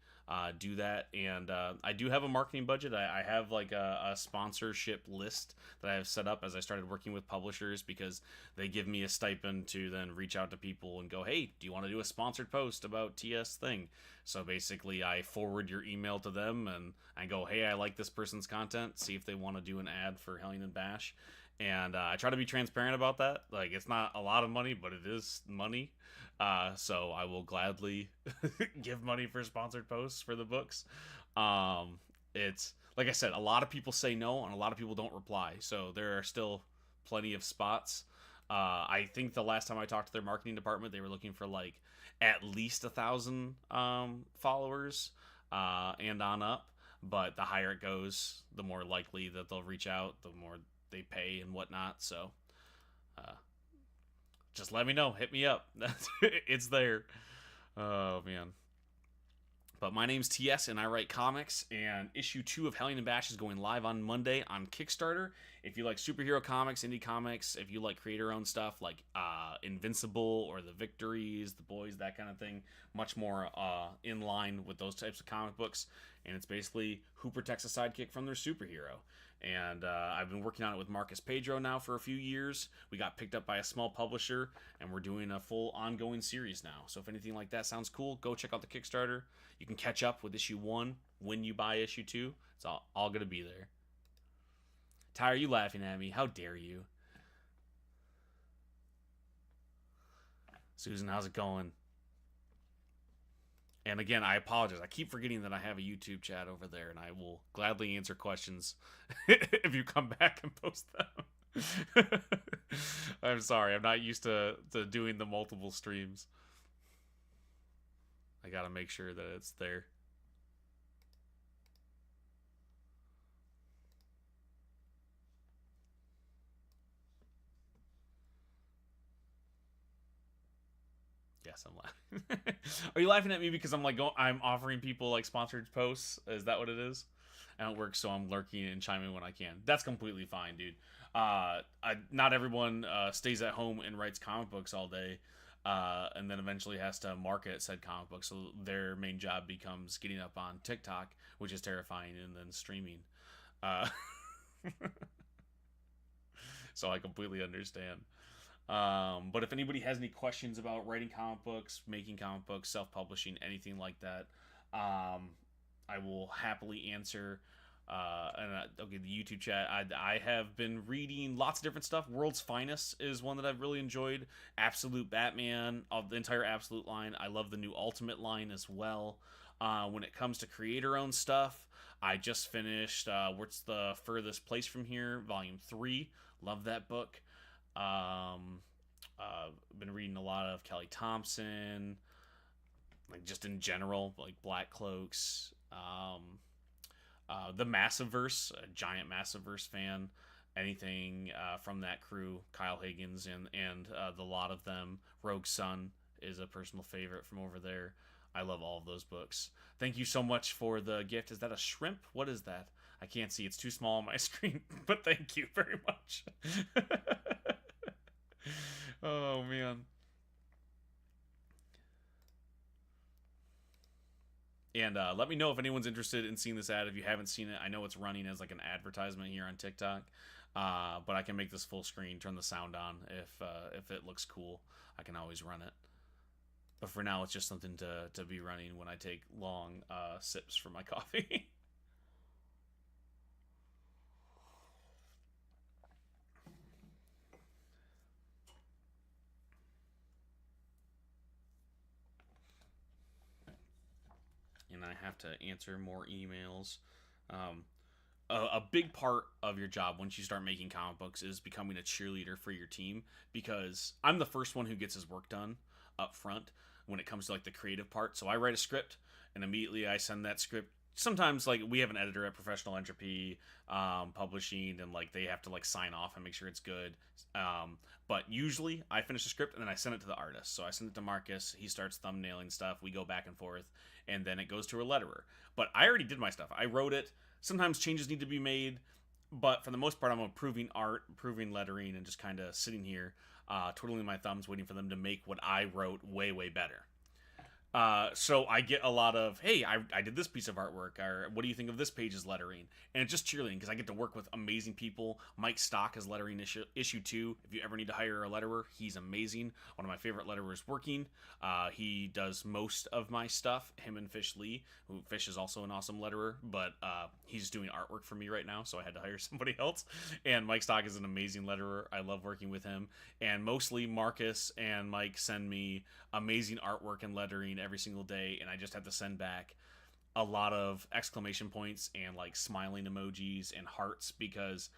do that. And I do have a marketing budget. I have like a sponsorship list that I have set up as I started working with publishers, because they give me a stipend to then reach out to people and go, hey, do you want to do a sponsored post about TS thing? So basically, I forward your email to them and I go, hey, I like this person's content. See if they want to do an ad for Hellion and Bash. And I try to be transparent about that. Like, it's not a lot of money, but it is money. So I will gladly give money for sponsored posts for the books. It's like I said, a lot of people say no, and a lot of people don't reply. So there are still plenty of spots. I think the last time I talked to their marketing department, they were looking for like at least 1,000 followers and on up. But the higher it goes, the more likely that they'll reach out, the more they pay and whatnot. So just let me know, hit me up. It's there. Oh man. But my name's TS and I write comics, and issue 2 of Hellion and Bash is going live on Monday on Kickstarter. If you like superhero comics, indie comics, if you like creator-owned stuff like Invincible or The Victories, The Boys, that kind of thing, much more in line with those types of comic books. And it's basically who protects a sidekick from their superhero. And I've been working on it with Marcus Pedro now for a few years. We got picked up by a small publisher, and we're doing a full ongoing series now. So if anything like that sounds cool, go check out the Kickstarter. You can catch up with issue 1 when you buy issue 2. It's all going to be there. Ty, are you laughing at me? How dare you? Susan, how's it going? And again, I apologize. I keep forgetting that I have a YouTube chat over there, and I will gladly answer questions if you come back and post them. I'm sorry. I'm not used to doing the multiple streams. I gotta make sure that it's there. Yes, I'm laughing. Are you laughing at me because I'm like I'm offering people like sponsored posts? Is that what it is? And it works, so I'm lurking and chiming when I can. That's completely fine, dude. Not everyone stays at home and writes comic books all day, and then eventually has to market said comic books. So their main job becomes getting up on TikTok, which is terrifying, and then streaming. Uh, so I completely understand. But if anybody has any questions about writing comic books, making comic books, self-publishing, anything like that, I will happily answer. Okay, the YouTube chat. I have been reading lots of different stuff. World's Finest is one that I've really enjoyed. Absolute Batman, of the entire Absolute line. I love the new Ultimate line as well. When it comes to creator-owned stuff, I just finished What's the Furthest Place from Here, Volume 3. Love that book. Been reading a lot of Kelly Thompson, like just in general, like Black Cloaks. The Massiverse, a giant Massiverse fan. Anything from that crew, Kyle Higgins and the lot of them. Rogue Sun is a personal favorite from over there. I love all of those books. Thank you so much for the gift. Is that a shrimp? What is that? I can't see. It's too small on my screen, but thank you very much. Oh, man. And let me know if anyone's interested in seeing this ad. If you haven't seen it, I know it's running as like an advertisement here on TikTok. But I can make this full screen, turn the sound on if it looks cool. I can always run it. But for now, it's just something to be running when I take long sips from my coffee. And I have to answer more emails. A big part of your job once you start making comic books is becoming a cheerleader for your team, because I'm the first one who gets his work done up front when it comes to like the creative part. So I write a script and immediately I send that script sometimes like we have an editor at Professional Entropy Publishing, and like they have to like sign off and make sure it's good. But usually I finish the script and then I send it to the artist. So I send it to Marcus. He starts thumbnailing stuff. We go back and forth, and then it goes to a letterer. But I already did my stuff. I wrote it. Sometimes changes need to be made, but for the most part, I'm approving art, approving lettering, and just kind of sitting here, twiddling my thumbs, waiting for them to make what I wrote way better. So I get a lot of, hey, I did this piece of artwork, or what do you think of this page's lettering? And it's just cheerleading because I get to work with amazing people. Mike Stock is lettering issue 2. If you ever need to hire a letterer, he's amazing. One of my favorite letterers working. He does most of my stuff. Him and Fish Lee, who Fish is also an awesome letterer, but he's doing artwork for me right now, so I had to hire somebody else. And Mike Stock is an amazing letterer. I love working with him. And mostly Marcus and Mike send me amazing artwork and lettering every single day, and I just have to send back a lot of exclamation points and like smiling emojis and hearts because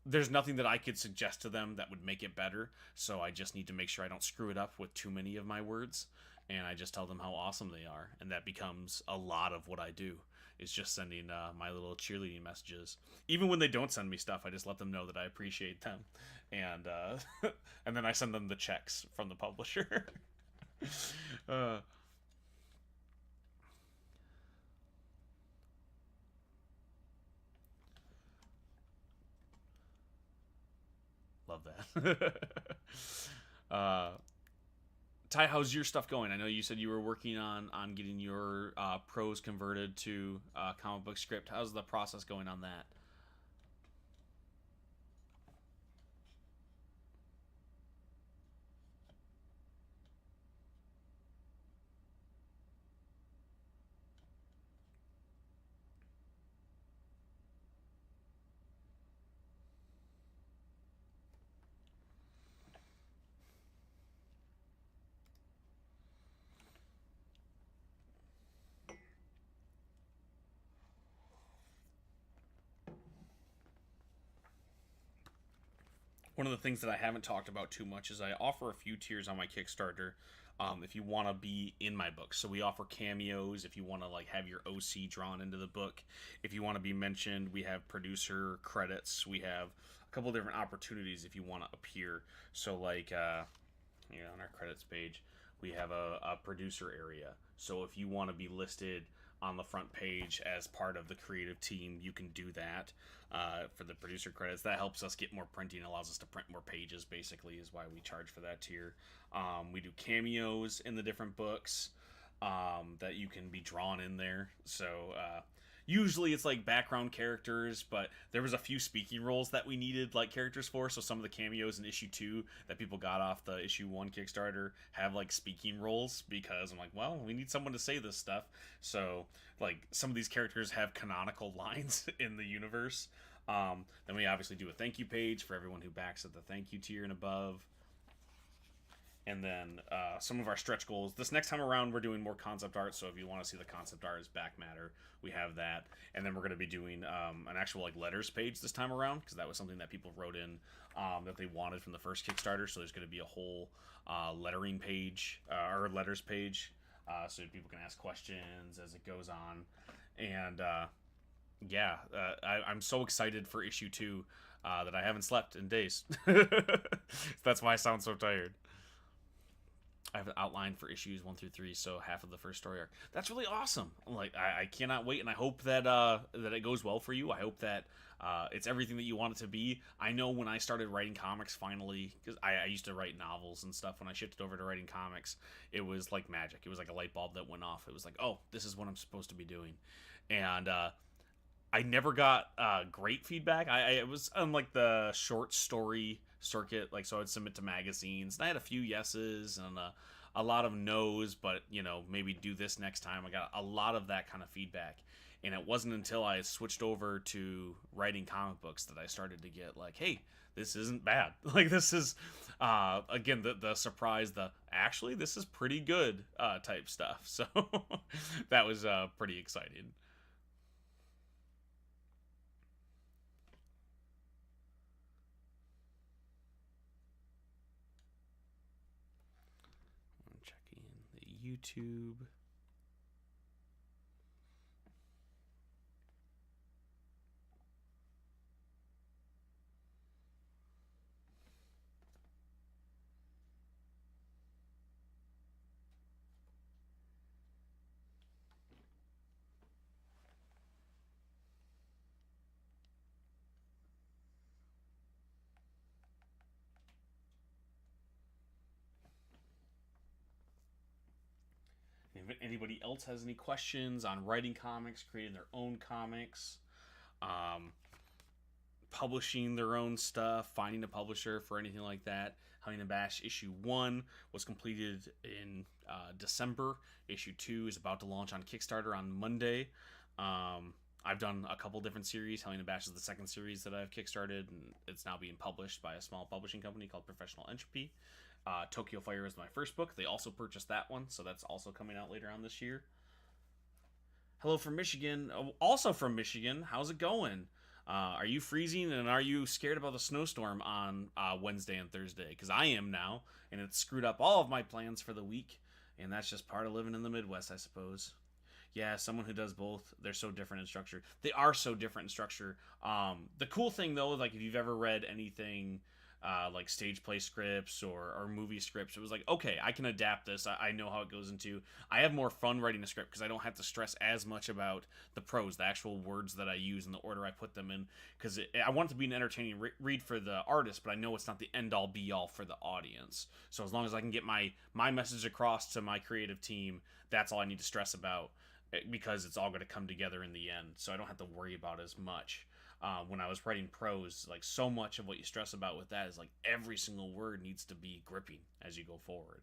there's nothing that I could suggest to them that would make it better. So I just need to make sure I don't screw it up with too many of my words, and I just tell them how awesome they are, and that becomes a lot of what I do. Is just sending my little cheerleading messages. Even when they don't send me stuff, I just let them know that I appreciate them, and and then I send them the checks from the publisher. uh, Love that. uh, Ty, how's your stuff going? I know you said you were working on getting your prose converted to comic book script. How's the process going on that? One of the things that I haven't talked about too much is I offer a few tiers on my Kickstarter. If you want to be in my book, so we offer cameos. If you want to like have your OC drawn into the book, if you want to be mentioned, we have producer credits. We have a couple different opportunities if you want to appear. So like, on our credits page, we have a producer area. So if you want to be listed on the front page as part of the creative team, you can do that for the producer credits. That helps us get more printing, allows us to print more pages, basically, is why we charge for that tier. We do cameos in the different books that you can be drawn in there. So usually it's like background characters, but there was a few speaking roles that we needed like characters for. So some of the cameos in issue 2 that people got off the issue 1 Kickstarter have like speaking roles because I'm like, well, we need someone to say this stuff. So like some of these characters have canonical lines in the universe. Then we obviously do a thank you page for everyone who backs at the thank you tier and above. And then some of our stretch goals. This next time around, we're doing more concept art. So if you want to see the concept art as back matter, we have that. And then we're going to be doing an actual like letters page this time around because that was something that people wrote in that they wanted from the first Kickstarter. So there's going to be a whole lettering page or letters page, so people can ask questions as it goes on. And I'm so excited for issue 2 that I haven't slept in days. That's why I sound so tired. I have an outline for issues 1 through 3, so half of the first story arc. That's really awesome. Like I cannot wait, and I hope that that it goes well for you. I hope that it's everything that you want it to be. I know when I started writing comics, finally, because I used to write novels and stuff. When I shifted over to writing comics, it was like magic. It was like a light bulb that went off. It was like, oh, this is what I'm supposed to be doing, and I never got great feedback. I was on like the short story circuit, like so I'd submit to magazines, and I had a few yeses and a lot of no's, but maybe do this next time. I got a lot of that kind of feedback, and it wasn't until I switched over to writing comic books that I started to get like, hey, this isn't bad. Like this is again the surprise, the actually this is pretty good type stuff. So that was pretty exciting. I'm checking the YouTube. anybody else has any questions on writing comics, creating their own comics, um, publishing their own stuff, finding a publisher for anything like that. Hellion and Bash issue 1 was completed in December. Issue 2 is about to launch on Kickstarter on Monday. I've done a couple different series. Hellion and Bash is the second series that I've kickstarted, and it's now being published by a small publishing company called Professional Entropy. Tokyo Fire is my first book. They also purchased that one, so that's also coming out later on this year. Hello from Michigan. Also from Michigan. How's it going? Are you freezing, and are you scared about the snowstorm on Wednesday and Thursday? Because I am now, and it's screwed up all of my plans for the week, and that's just part of living in the Midwest, I suppose. Yeah, someone who does both, they're so different in structure. They are so different in structure. The cool thing, though, like if you've ever read anything like stage play scripts or movie scripts, it was like, okay, I can adapt this. I know how it goes into. I have more fun writing a script because I don't have to stress as much about the prose, the actual words that I use and the order I put them in. Because I want it to be an entertaining read for the artist, but I know it's not the end-all be-all for the audience. So as long as I can get my message across to my creative team, that's all I need to stress about, because it's all going to come together in the end. So I don't have to worry about as much. When I was writing prose, like so much of what you stress about with that is like every single word needs to be gripping as you go forward.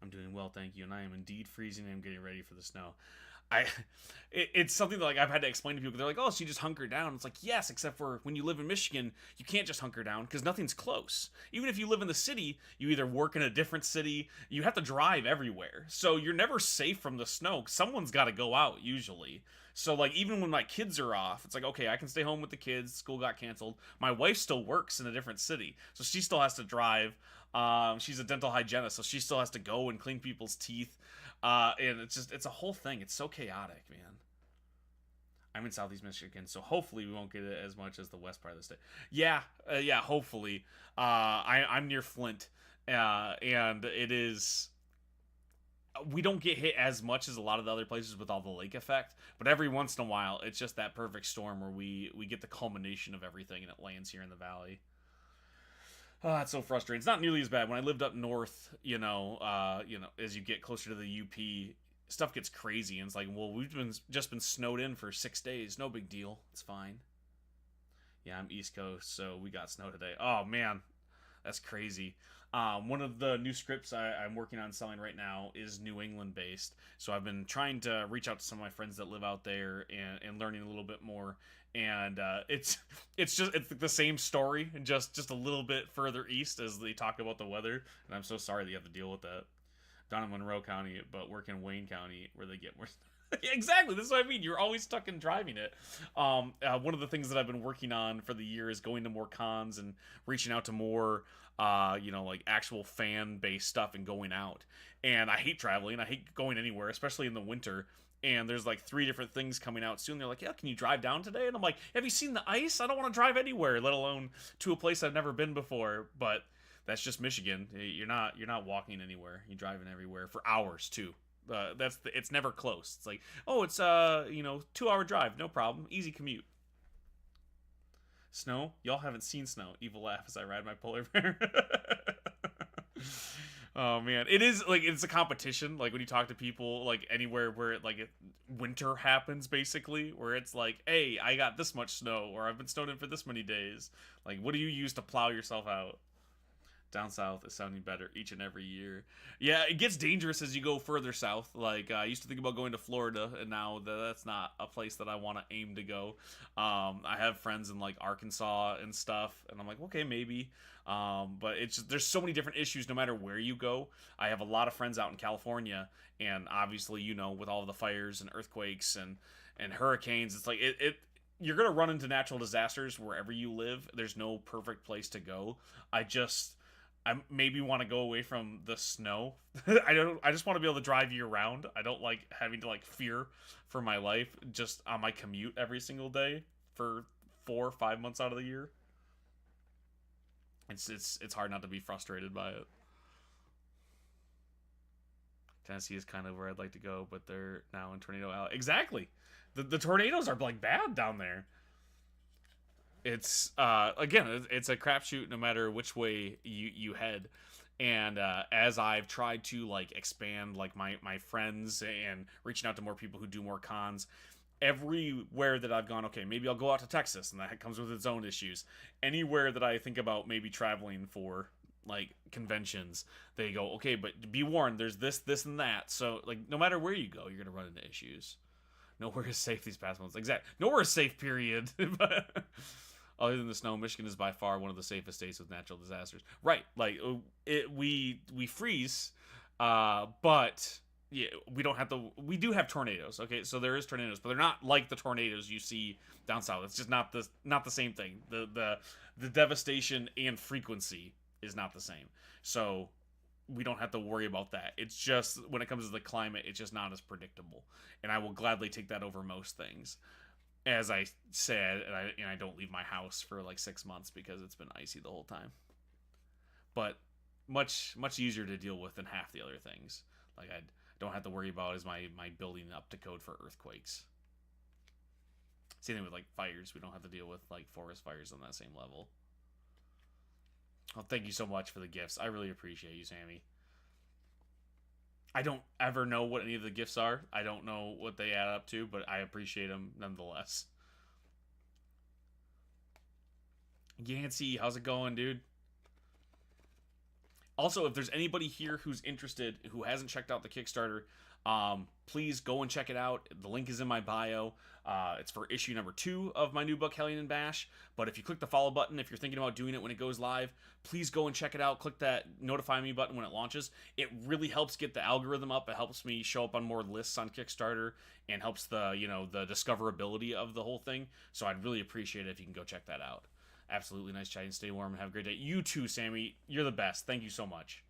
I'm doing well, thank you, and I am indeed freezing and I'm getting ready for the snow. It's something that like I've had to explain to people. They're like, oh, so you just hunker down. It's like, yes, except for when you live in Michigan, you can't just hunker down because nothing's close. Even if you live in the city, you either work in a different city, you have to drive everywhere. So you're never safe from the snow. Someone's got to go out usually. So like even when my kids are off, it's like, okay, I can stay home with the kids. School got canceled. My wife still works in a different city, so she still has to drive. She's a dental hygienist, so she still has to go and clean people's teeth. And it's a whole thing. It's so chaotic, man. I'm in Southeast Michigan, so hopefully we won't get it as much as the west part of the state. Yeah, hopefully. I'm near Flint, and it is. We don't get hit as much as a lot of the other places with all the lake effect, but every once in a while, it's just that perfect storm where we get the culmination of everything, and it lands here in the valley. Oh, it's so frustrating. It's not nearly as bad. When I lived up north, as you get closer to the UP, stuff gets crazy, and it's like, well, we've just been snowed in for 6 days. No big deal. It's fine. Yeah, I'm East Coast, so we got snow today. Oh man, that's crazy. One of the new scripts I'm working on selling right now is New England based. So I've been trying to reach out to some of my friends that live out there and learning a little bit more. And it's the same story, just a little bit further east as they talk about the weather. And I'm so sorry that you have to deal with that. Down in Monroe County, but work in Wayne County where they get more. Exactly, this is what I mean. You're always stuck in driving it. One of the things that I've been working on for the year is going to more cons and reaching out to more, like actual fan-based stuff and going out. And I hate traveling. I hate going anywhere, especially in the winter. And there's like 3 different things coming out soon. They're like, yeah, can you drive down today? And I'm like, have you seen the ice? I don't want to drive anywhere, let alone to a place I've never been before. But that's just Michigan. You're not walking anywhere. You're driving everywhere for hours too. It's never close. It's like, oh, it's 2-hour drive, no problem, easy commute. Snow? Y'all haven't seen snow. Evil laugh as I ride my polar bear. Oh man, it is like it's a competition. Like when you talk to people, like anywhere where winter happens, basically, where it's like, hey, I got this much snow, or I've been snowed in for this many days. Like, what do you use to plow yourself out? Down south is sounding better each and every year. Yeah, it gets dangerous as you go further south. Like, I used to think about going to Florida, and now that's not a place that I want to aim to go. I have friends in, like, Arkansas and stuff, and I'm like, okay, maybe. But there's so many different issues no matter where you go. I have a lot of friends out in California, and obviously, with all of the fires and earthquakes and hurricanes, it's like, you're going to run into natural disasters wherever you live. There's no perfect place to go. I maybe want to go away from the snow. I just want to be able to drive year round. I don't like having to fear for my life just on my commute every single day for 4 or 5 months out of the year. It's hard not to be frustrated by it. Tennessee is kind of where I'd like to go, but they're now in tornado alley. Exactly. The tornadoes are bad down there. It's again, it's a crapshoot no matter which way you head. And as I've tried to like expand like my friends and reaching out to more people who do more cons, everywhere that I've gone, okay, maybe I'll go out to Texas, and that comes with its own issues. Anywhere that I think about maybe traveling for like conventions, they go, okay, but be warned, there's this, and that. So like, no matter where you go, you're gonna run into issues. Nowhere is safe these past months. Exact. Nowhere is safe. Period. Other than the snow, Michigan is by far one of the safest states with natural disasters. Right. Like we freeze, but yeah, we don't have to. We do have tornadoes. Okay, so there is tornadoes, but they're not like the tornadoes you see down south. It's just not the same thing. The devastation and frequency is not the same. So we don't have to worry about that. It's just when it comes to the climate, it's just not as predictable, and I will gladly take that over most things. As I said, and I don't leave my house for like 6 months because it's been icy the whole time. But much easier to deal with than half the other things. Like I don't have to worry about is my building up to code for earthquakes. Same thing with like fires. We don't have to deal with like forest fires on that same level. Well, thank you so much for the gifts. I really appreciate you, Sammy. I don't ever know what any of the gifts are. I don't know what they add up to, but I appreciate them nonetheless. Yancey, how's it going, dude? Also, if there's anybody here who's interested, who hasn't checked out the Kickstarter, please go and check it out. The link is in my bio. It's for issue number 2 of my new book, Hellion and Bash. But if you click the follow button, if you're thinking about doing it when it goes live, please go and check it out. Click that notify me button when it launches. It really helps get the algorithm up. It helps me show up on more lists on Kickstarter and helps the discoverability of the whole thing. So I'd really appreciate it if you can go check that out. Absolutely nice chatting. Stay warm and have a great day. You too, Sammy. You're the best. Thank you so much.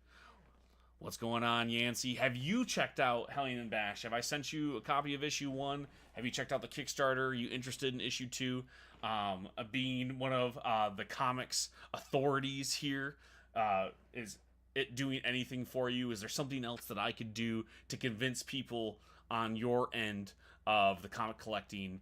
What's going on, Yancey? Have you checked out Hellion and Bash? Have I sent you a copy of issue 1? Have you checked out the Kickstarter? Are you interested in issue 2? Being one of the comics authorities here, is it doing anything for you? Is there something else that I could do to convince people on your end of the comic collecting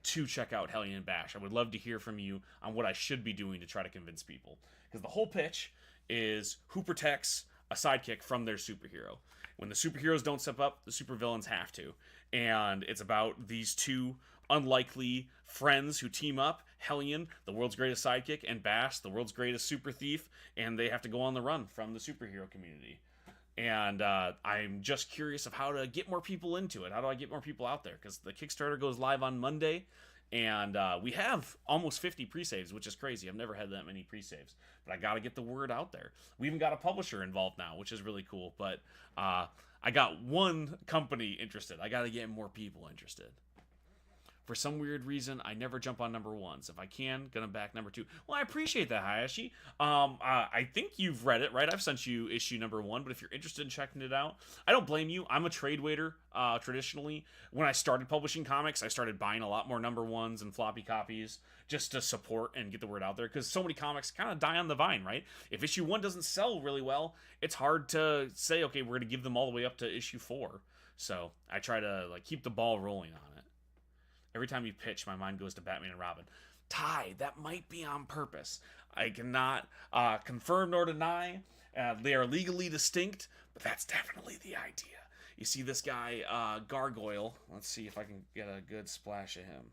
to check out Hellion and Bash? I would love to hear from you on what I should be doing to try to convince people. Because the whole pitch is who protects a sidekick from their superhero. When the superheroes don't step up, the supervillains have to. And it's about these two unlikely friends who team up. Hellion, the world's greatest sidekick, and Bash, the world's greatest super thief, and they have to go on the run from the superhero community. And I'm just curious of how to get more people into it. How do I get more people out there? Because the Kickstarter goes live on Monday, and we have almost 50 pre-saves, which is crazy. I've never had that many pre-saves, but I got to get the word out there. We even got a publisher involved now, which is really cool. But I got one company interested. I got to get more people interested. For some weird reason, I never jump on number 1s. If I can, gonna back number 2. Well, I appreciate that, Hayashi. I think you've read it, right? I've sent you issue number 1, but if you're interested in checking it out, I don't blame you. I'm a trade waiter, traditionally. When I started publishing comics, I started buying a lot more number 1s and floppy copies just to support and get the word out there, because so many comics kind of die on the vine, right? If issue 1 doesn't sell really well, it's hard to say, okay, we're gonna give them all the way up to issue 4. So I try to like keep the ball rolling on it. Every time you pitch, my mind goes to Batman and Robin. Ty, that might be on purpose. I cannot confirm nor deny. They are legally distinct, but that's definitely the idea. You see this guy, Gargoyle. Let's see if I can get a good splash of him.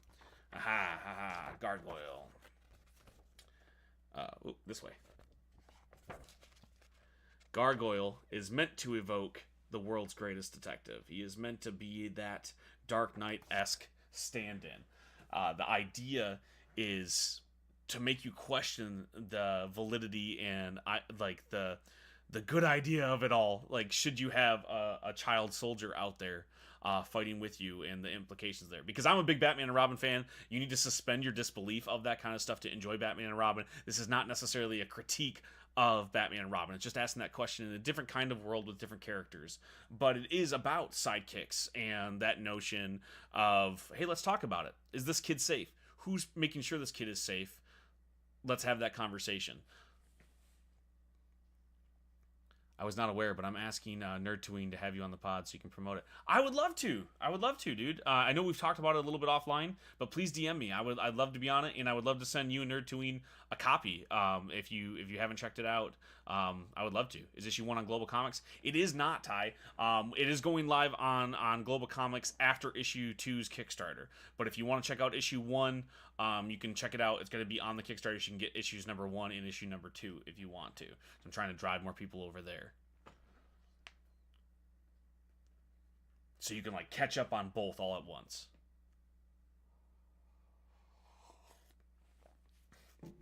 Aha, Gargoyle. This way. Gargoyle is meant to evoke the world's greatest detective. He is meant to be that Dark Knight-esque stand-in. The idea is to make you question the validity and the good idea of it all. Like, should you have a child soldier out there fighting with you, and the implications there? Because I'm a big Batman and Robin fan. You need to suspend your disbelief of that kind of stuff to enjoy Batman and Robin. This is not necessarily a critique of Batman and Robin. It's just asking that question in a different kind of world with different characters. But it is about sidekicks and that notion of, hey, let's talk about it. Is this kid safe? Who's making sure this kid is safe? Let's have that conversation. I was not aware, but I'm asking Nerd Tween to have you on the pod so you can promote it. I would love to. I would love to, dude. I know we've talked about it a little bit offline, but please DM me. I'd love to be on it, and I would love to send you and Nerd Tween a copy. If you haven't checked it out, I would love to. Is issue 1 on Global Comics? It is not, Ty. It is going live on Global Comics after issue 2's Kickstarter. But if you want to check out issue 1, you can check it out. It's going to be on the Kickstarter. You can get issues number 1 and issue number 2 if you want to. So I'm trying to drive more people over there, so you can like catch up on both all at once.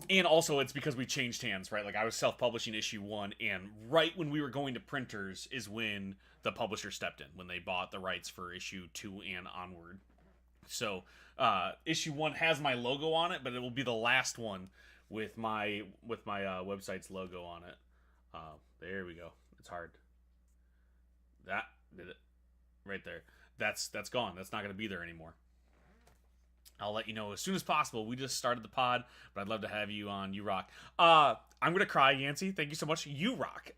And also, it's because we changed hands, right? Like, I was self-publishing issue 1, and right when we were going to printers is when the publisher stepped in, when they bought the rights for issue 2 and onward. So, issue 1 has my logo on it, but it will be the last one with my website's logo on it. There we go. It's hard. That did it. Right there. That's gone. That's not going to be there anymore. I'll let you know as soon as possible. We just started the pod, but I'd love to have you on. You rock. I'm going to cry, Yancey. Thank you so much. You rock.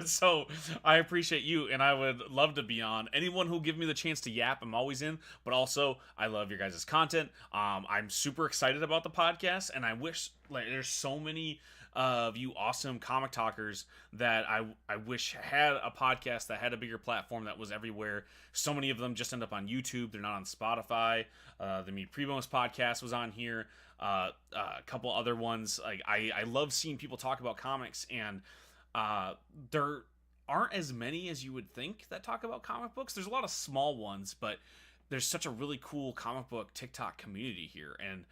So I appreciate you, and I would love to be on. Anyone who'll give me the chance to yap, I'm always in. But also, I love your guys' content. I'm super excited about the podcast, and I wish, like, there's so many of you awesome comic talkers that I wish had a podcast that had a bigger platform that was everywhere. So many of them just end up on YouTube. They're not on Spotify. The Meet Primos podcast was on here. A couple other ones. Like, I love seeing people talk about comics, and there aren't as many as you would think that talk about comic books. There's a lot of small ones, but there's such a really cool comic book TikTok community here. And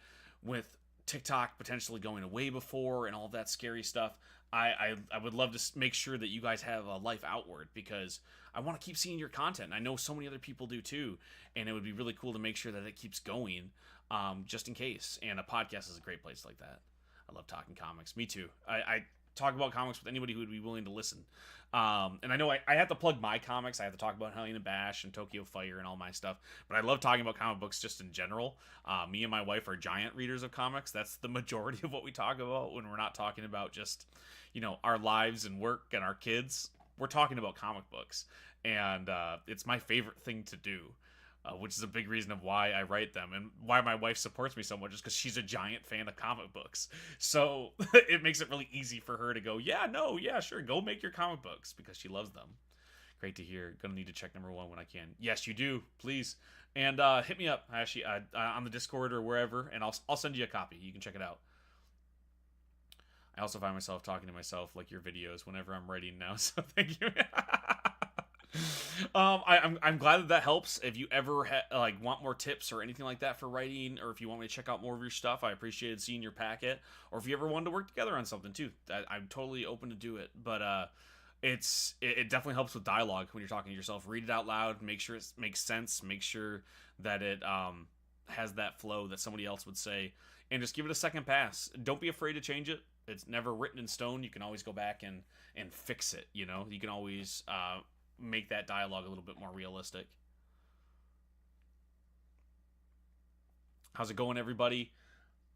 with TikTok potentially going away before and all of that scary stuff, I would love to make sure that you guys have a life outward, because I want to keep seeing your content. I know so many other people do too, and it would be really cool to make sure that it keeps going, just in case. And a podcast is a great place like that. I love talking comics. Me too. I talk about comics with anybody who would be willing to listen. And I know I have to plug my comics. I have to talk about Hellion and Bash and Tokyo Fire and all my stuff. But I love talking about comic books just in general. Me and my wife are giant readers of comics. That's the majority of what we talk about when we're not talking about just, our lives and work and our kids. We're talking about comic books. And it's my favorite thing to do. Which is a big reason of why I write them and why my wife supports me so much, is because she's a giant fan of comic books. So it makes it really easy for her to go, yeah, sure, go make your comic books, because she loves them. Great to hear. Gonna need to check number 1 when I can. Yes, you do. Please. And hit me up, actually, on the Discord or wherever, and I'll send you a copy. You can check it out. I also find myself talking to myself like your videos whenever I'm writing now, so thank you. I'm glad that helps. If you ever want more tips or anything like that for writing, or if you want me to check out more of your stuff, I appreciated seeing your packet. Or if you ever wanted to work together on something too, I'm totally open to do it. But it definitely helps with dialogue when you're talking to yourself. Read it out loud, make sure it makes sense, make sure that it has that flow that somebody else would say, and just give it a second pass. Don't be afraid to change it. It's never written in stone. You can always go back and fix it. You can always make that dialogue a little bit more realistic. How's it going, everybody?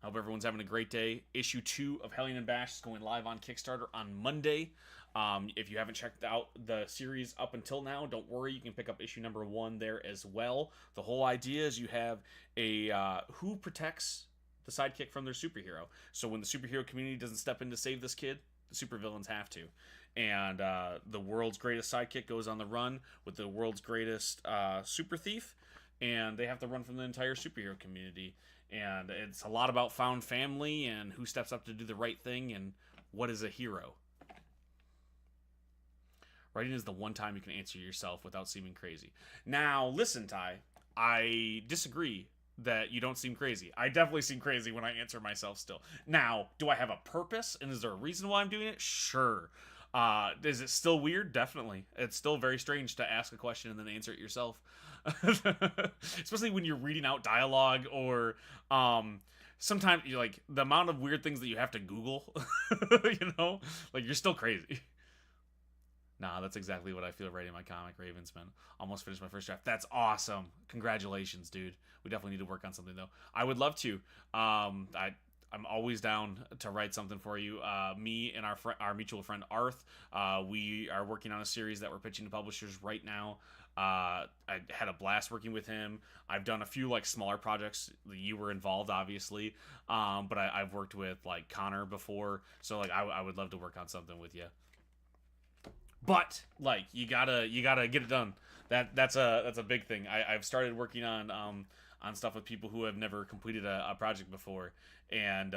Hope everyone's having a great day. Issue 2 of Hellion and Bash is going live on Kickstarter on Monday. If you haven't checked out the series up until now, don't worry. You can pick up issue number 1 there as well. The whole idea is you have a who protects the sidekick from their superhero. So when the superhero community doesn't step in to save this kid, the supervillains have to. And the world's greatest sidekick goes on the run with the world's greatest super thief, and they have to run from the entire superhero community. And it's a lot about found family and who steps up to do the right thing and what is a hero. Writing is the one time you can answer yourself without seeming crazy. Now, listen, Ty, I disagree that you don't seem crazy. I definitely seem crazy when I answer myself still. Now, do I have a purpose, and is there a reason why I'm doing it? Sure. Is it still weird? Definitely. It's still very strange to ask a question and then answer it yourself. Especially when you're reading out dialogue, or sometimes you like the amount of weird things that you have to Google. You're still crazy. Nah, that's exactly what I feel writing my comic, Ravensman. Almost finished my first draft. That's awesome. Congratulations, dude. We definitely need to work on something, though. I would love to. I'm always down to write something for you. Me and our mutual friend Arth, we are working on a series that we're pitching to publishers right now. I had a blast working with him. I've done a few like smaller projects. You were involved, obviously, but I've worked with like Connor before, so like I would love to work on something with you. But like you gotta get it done. That's a big thing. I've started working on stuff with people who have never completed a project before, and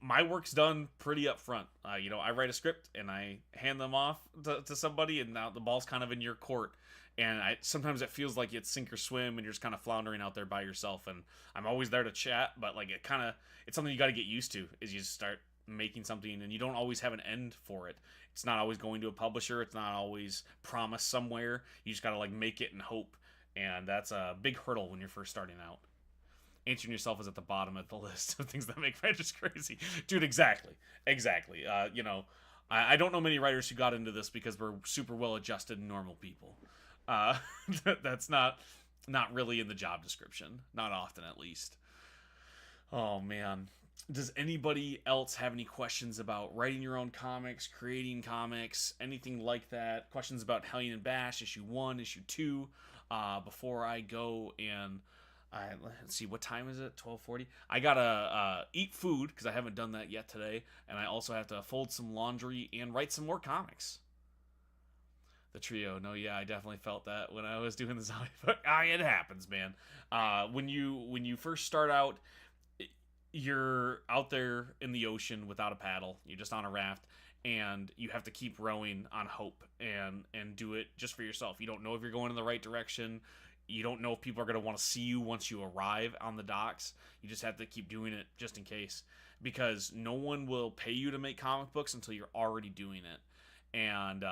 my work's done pretty upfront. I write a script and I hand them off to somebody, and now the ball's kind of in your court. And sometimes it feels like it's sink or swim, and you're just kind of floundering out there by yourself. And I'm always there to chat, but like it's something you got to get used to. Is you start making something, and you don't always have an end for it. It's not always going to a publisher. It's not always promised somewhere. You just got to like make it and hope. And that's a big hurdle when you're first starting out. Answering yourself is at the bottom of the list of things that make writers crazy. Dude, exactly. I don't know many writers who got into this because we're super well-adjusted normal people. That's not really in the job description. Not often, at least. Oh, man. Does anybody else have any questions about writing your own comics, creating comics, anything like that? Questions about Hellion and Bash, issue 1, issue 2, before I go and... let's see, what time is it? 12:40. I gotta eat food because I haven't done that yet today, and I also have to fold some laundry and write some more comics. The trio, no, yeah, I definitely felt that when I was doing the zombie book. It happens, man. When you first start out, you're out there in the ocean without a paddle. You're just on a raft, and you have to keep rowing on hope and do it just for yourself. You don't know if you're going in the right direction. You don't know if people are going to want to see you once you arrive on the docks. You just have to keep doing it just in case. Because no one will pay you to make comic books until you're already doing it. And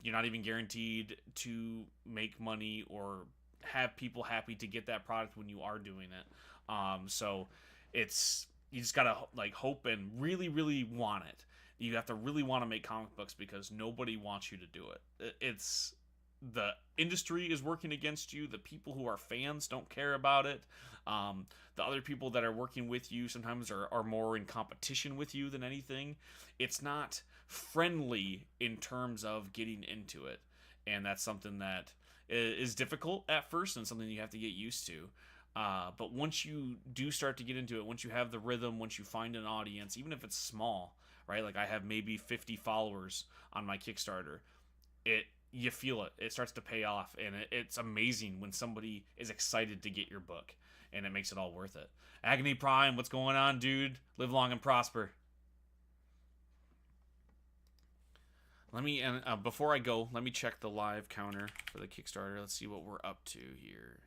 you're not even guaranteed to make money or have people happy to get that product when you are doing it. So you just got to like hope and really, really want it. You have to really want to make comic books because nobody wants you to do it. The industry is working against you. The people who are fans don't care about it. The other people that are working with you sometimes are more in competition with you than anything. It's not friendly in terms of getting into it. And that's something that is difficult at first and something you have to get used to. But once you do start to get into it, once you have the rhythm, once you find an audience, even if it's small, right? Like I have maybe 50 followers on my Kickstarter. You feel it. It starts to pay off, and it's amazing when somebody is excited to get your book, and it makes it all worth it. Agony Prime, what's going on, dude? Live long and prosper. Before I go, let me check the live counter for the Kickstarter. Let's see what we're up to here.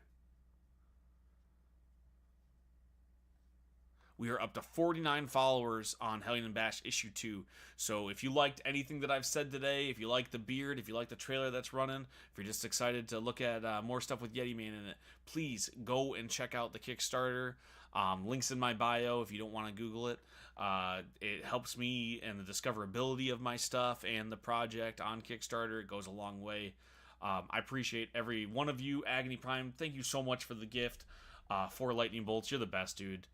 We are up to 49 followers on Hellion and Bash issue 2. So if you liked anything that I've said today, if you like the beard, if you like the trailer that's running, if you're just excited to look at more stuff with Yeti Man in it, please go and check out the Kickstarter. Links in my bio if you don't want to Google it. It helps me and the discoverability of my stuff and the project on Kickstarter. It goes a long way. I appreciate every one of you. Agony Prime, thank you so much for the gift. 4 lightning bolts, you're the best, dude.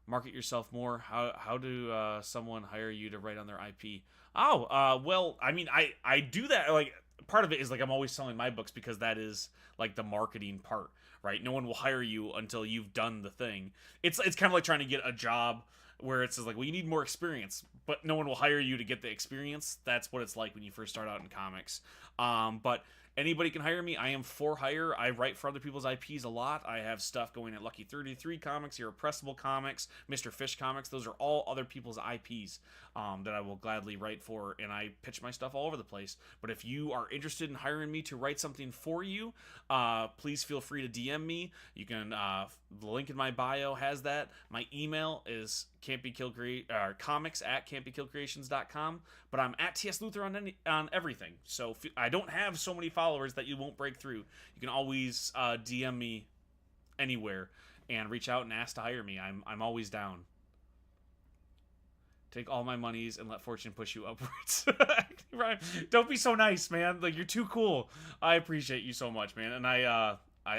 Market yourself more. How do someone hire you to write on their IP? Well, I mean, I do that. Like, part of it is like I'm always selling my books because that is like the marketing part, right? No one will hire you until you've done the thing. It's kind of like trying to get a job where it's like, well, you need more experience, but no one will hire you to get the experience. That's what it's like when you first start out in comics. But anybody can hire me. I am for hire. I write for other people's IPs a lot. I have stuff going at Lucky 33 Comics, Irrepressible Comics, Mr. Fish Comics. Those are all other people's IPs that I will gladly write for, and I pitch my stuff all over the place. But if you are interested in hiring me to write something for you, please feel free to DM me. You can, the link in my bio has that. My email is comics@can'tbekilledcreations.com, but I'm at T.S. Luther on everything. So I don't have so many followers that you won't break through. You can always DM me anywhere and reach out and ask to hire me. I'm always down. Take all my monies and let fortune push you upwards. Don't be so nice, man. Like, you're too cool. I appreciate you so much, man. And I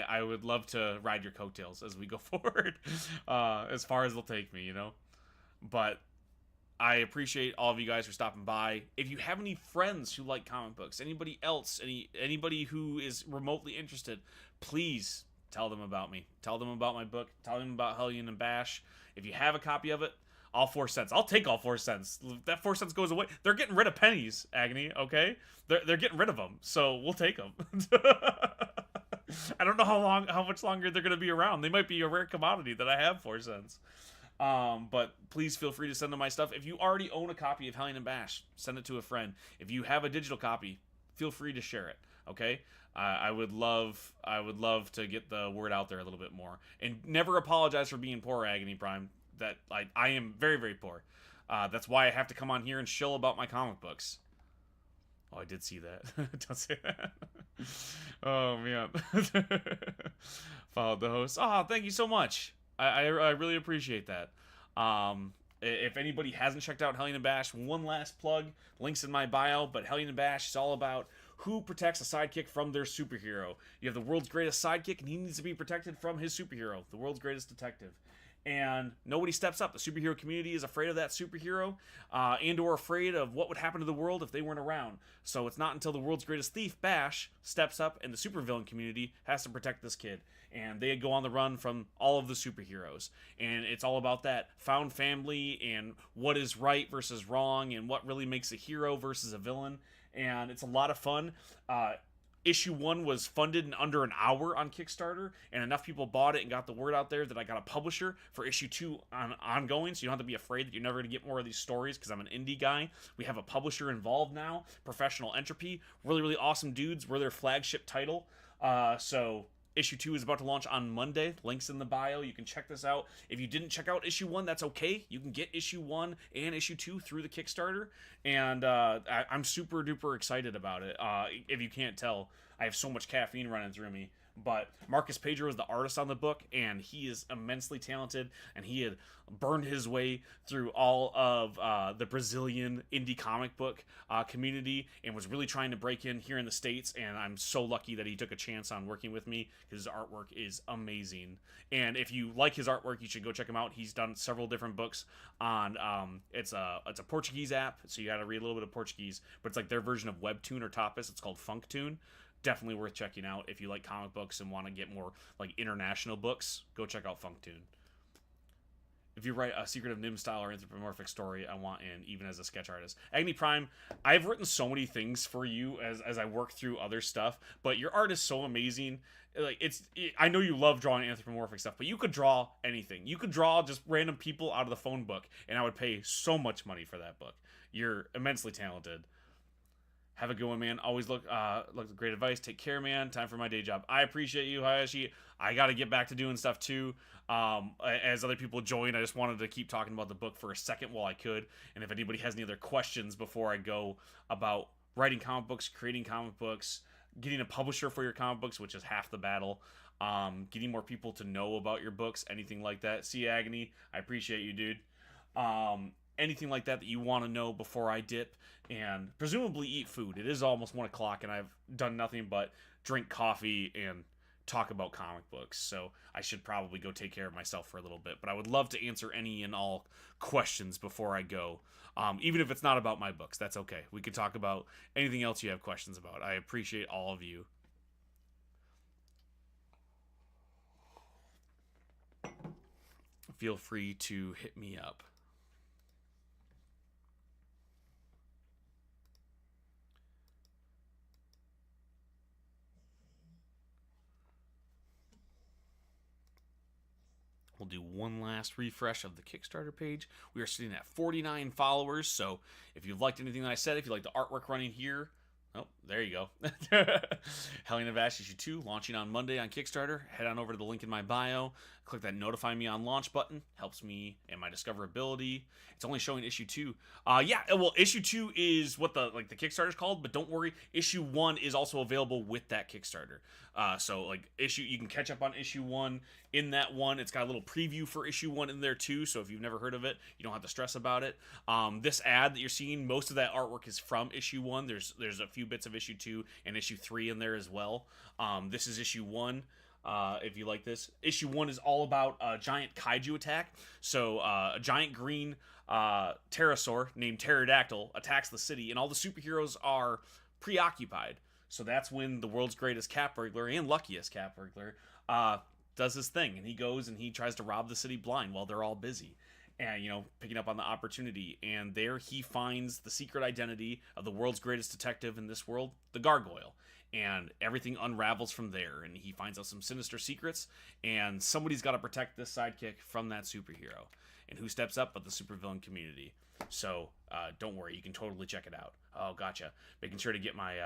I would love to ride your coattails as we go forward, as far as they'll take me, you know. But I appreciate all of you guys for stopping by. If you have any friends who like comic books, anybody else, anybody who is remotely interested, please tell them about me. Tell them about my book. Tell them about Hellion and Bash. If you have a copy of it, all 4 cents. I'll take all 4 cents. If that 4 cents goes away, they're getting rid of pennies, Agony, okay? They're getting rid of them, so we'll take them. I don't know how much longer they're going to be around. They might be a rare commodity that I have 4 cents. But please feel free to send them my stuff. If you already own a copy of Hellion and Bash, send it to a friend. If you have a digital copy, feel free to share it. Okay? I would love to get the word out there a little bit more. And never apologize for being poor, Agony Prime. That I am very, very poor. That's why I have to come on here and shill about my comic books. Oh, I did see that. Don't say that. Oh man. Followed the host. Oh, thank you so much. I really appreciate that. If anybody hasn't checked out Hellion and Bash, one last plug. Links in my bio, but Hellion and Bash is all about who protects a sidekick from their superhero. You have the world's greatest sidekick, and he needs to be protected from his superhero, the world's greatest detective. And nobody steps up. The superhero community is afraid of that superhero, and or afraid of what would happen to the world if they weren't around. So it's not until the world's greatest thief, Bash, steps up, and the supervillain community has to protect this kid. And they go on the run from all of the superheroes. And it's all about that found family and what is right versus wrong and what really makes a hero versus a villain. And it's a lot of fun. Issue 1 was funded in under an hour on Kickstarter, and enough people bought it and got the word out there that I got a publisher for issue 2 ongoing, so you don't have to be afraid that you're never going to get more of these stories, because I'm an indie guy. We have a publisher involved now, Professional Entropy. Really, really awesome dudes. We're their flagship title. So issue 2 is about to launch on Monday. Links in the bio. You can check this out. If you didn't check out issue 1, that's okay. You can get issue 1 and issue 2 through the Kickstarter. And I'm super duper excited about it. If you can't tell, I have so much caffeine running through me. But Marcus Pedro is the artist on the book, and he is immensely talented, and he had burned his way through all of the Brazilian indie comic book community and was really trying to break in here in the States, and I'm so lucky that he took a chance on working with me, because his artwork is amazing. And if you like his artwork, you should go check him out. He's done several different books on, it's a Portuguese app, so you gotta read a little bit of Portuguese, but it's like their version of Webtoon or Tapas. It's called Funktoon. Definitely worth checking out. If you like comic books and want to get more like international books, go check out Funktoon. If you write a Secret of Nim style or anthropomorphic story, I want in, even as a sketch artist. Agony Prime, I've written so many things for you as I work through other stuff, but your art is so amazing. Like I know you love drawing anthropomorphic stuff, but you could draw anything. You could draw just random people out of the phone book, and I would pay so much money for that book. You're immensely talented. Have a good one, man. Always look great advice. Take care, man. Time for my day job. I appreciate you, Hayashi. I got to get back to doing stuff too. As other people join, I just wanted to keep talking about the book for a second while I could. And if anybody has any other questions before I go about writing comic books, creating comic books, getting a publisher for your comic books, which is half the battle, getting more people to know about your books, anything like that. See, Agony, I appreciate you, dude. Anything like that you want to know before I dip, and presumably eat food. It is almost 1 o'clock, and I've done nothing but drink coffee and talk about comic books, so I should probably go take care of myself for a little bit. But I would love to answer any and all questions before I go, even if it's not about my books. That's okay. We could talk about anything else you have questions about. I appreciate all of you. Feel free to hit me up. We'll do one last refresh of the Kickstarter page. We are sitting at 49 followers, so if you've liked anything that I said, if you like the artwork running here, oh, there you go. Hellion and Bash issue 2, launching on Monday on Kickstarter. Head on over to the link in my bio. Click that notify me on launch button. Helps me and my discoverability. It's only showing issue 2. Yeah, well, issue 2 is what the Kickstarter's called, but don't worry, issue 1 is also available with that Kickstarter. So you can catch up on issue 1 in that one. It's got a little preview for issue 1 in there too, so if you've never heard of it, you don't have to stress about it. This ad that you're seeing, most of that artwork is from issue 1. There's a few bits of issue 2 and issue 3 in there as well. This is issue 1. if you like this. Issue 1 is all about a giant kaiju attack. So a giant green pterosaur named Pterodactyl attacks the city, and all the superheroes are preoccupied. So that's when the world's greatest cat burglar and luckiest cat burglar does his thing, and he goes and he tries to rob the city blind while they're all busy. And, picking up on the opportunity. And there he finds the secret identity of the world's greatest detective in this world, the Gargoyle. And everything unravels from there. And he finds out some sinister secrets. And somebody's got to protect this sidekick from that superhero. And who steps up but the supervillain community. So don't worry, you can totally check it out. Oh, gotcha. Making sure to get my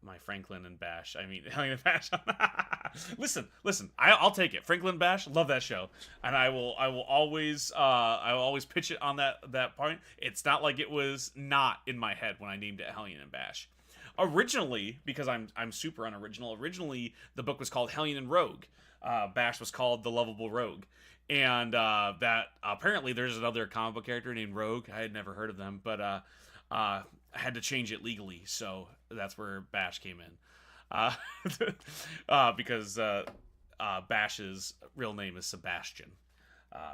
my Franklin and Bash. I mean, Hellion and Bash. listen. I'll take it. Franklin and Bash, love that show, and I will always pitch it on that point. It's not like it was not in my head when I named it Hellion and Bash. Originally, because I'm super unoriginal. Originally, the book was called Hellion and Rogue. Bash was called The Lovable Rogue. And that apparently there's another comic book character named Rogue. I had never heard of them, but I had to change it legally, so that's where Bash came in. Because Bash's real name is Sebastian.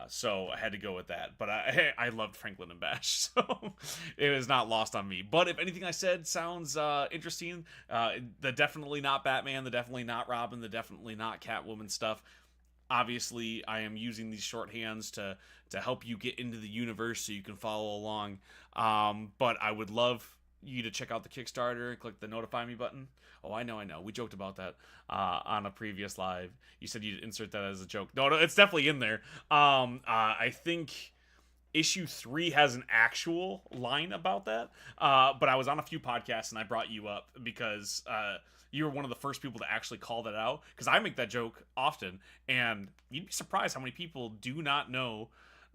So I had to go with that. But I loved Franklin and Bash, so it was not lost on me. But if anything I said sounds interesting, the definitely not Batman, the definitely not Robin, the definitely not Catwoman stuff, obviously I am using these shorthands to help you get into the universe so you can follow along. But I would love you to check out the Kickstarter and click the notify me button. Oh, I know. We joked about that on a previous live. You said you'd insert that as a joke. No, it's definitely in there. I think issue 3 has an actual line about that. But I was on a few podcasts and I brought you up because you were one of the first people to actually call that out, because I make that joke often, and you'd be surprised how many people do not know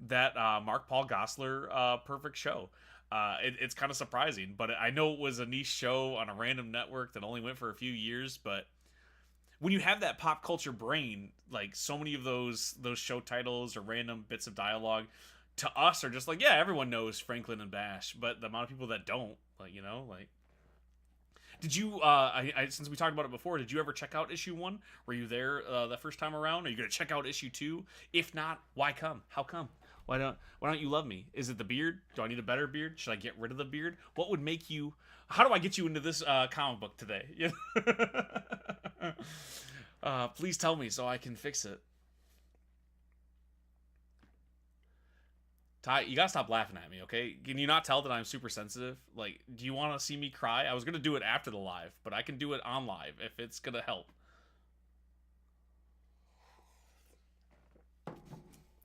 that Mark Paul Gosselaar perfect show. It's kind of surprising, but I know it was a niche show on a random network that only went for a few years. But when you have that pop culture brain, like so many of those show titles or random bits of dialogue to us are just like, yeah, everyone knows Franklin and Bash, but the amount of people that don't, did you, since we talked about it before, did you ever check out issue 1? Were you there the first time around? Are you going to check out issue 2? If not, why come? How come? Why don't you love me? Is it the beard? Do I need a better beard? Should I get rid of the beard? What would make you... How do I get you into this comic book today? Please tell me so I can fix it. Ty, you gotta stop laughing at me, okay? Can you not tell that I'm super sensitive? Like, do you want to see me cry? I was gonna do it after the live, but I can do it on live if it's gonna help.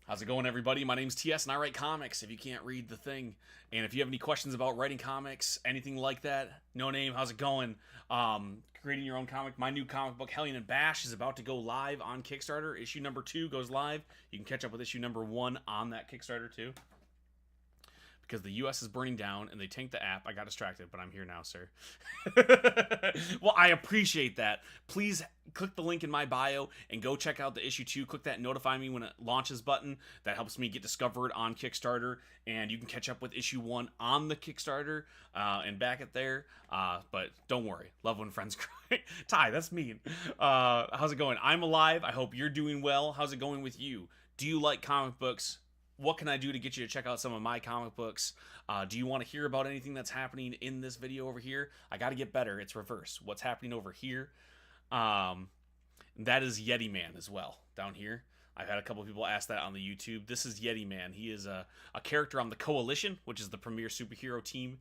How's it going, everybody? My name's T.S. and I write comics, if you can't read the thing. And if you have any questions about writing comics, anything like that, no name, how's it going? Creating your own comic. My new comic book, Hellion and Bash, is about to go live on Kickstarter. Issue number 2 goes live. You can catch up with issue number 1 on that Kickstarter, too. Because the US is burning down and they tanked the app. I got distracted, but I'm here now, sir. Well, I appreciate that. Please click the link in my bio and go check out the issue 2. Click that notify me when it launches button. That helps me get discovered on Kickstarter. And you can catch up with issue 1 on the Kickstarter and back it there. But don't worry. Love when friends cry. Ty, that's mean. How's it going? I'm alive. I hope you're doing well. How's it going with you? Do you like comic books? What can I do to get you to check out some of my comic books? Do you want to hear about anything that's happening in this video over here? I got to get better. It's reverse. What's happening over here? That is Yeti Man as well, down here. I've had a couple of people ask that on the YouTube. This is Yeti Man. He is a character on the Coalition, which is the premier superhero team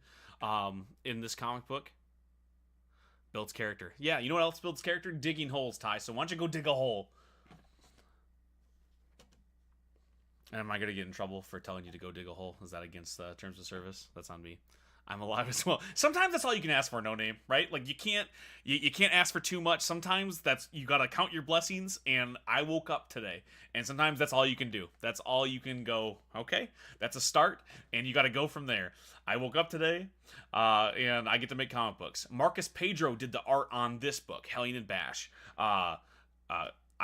in this comic book. Builds character. Yeah, you know what else builds character? Digging holes, Ty. So why don't you go dig a hole? Am I going to get in trouble for telling you to go dig a hole? Is that against terms of service? That's on me. I'm alive as well. Sometimes that's all you can ask for, no name, right? Like you can't ask for too much. Sometimes you got to count your blessings, and I woke up today. And sometimes that's all you can do. That's all you can go, okay, that's a start, and you got to go from there. I woke up today, and I get to make comic books. Marcus Pedro did the art on this book, Hellion and Bash. I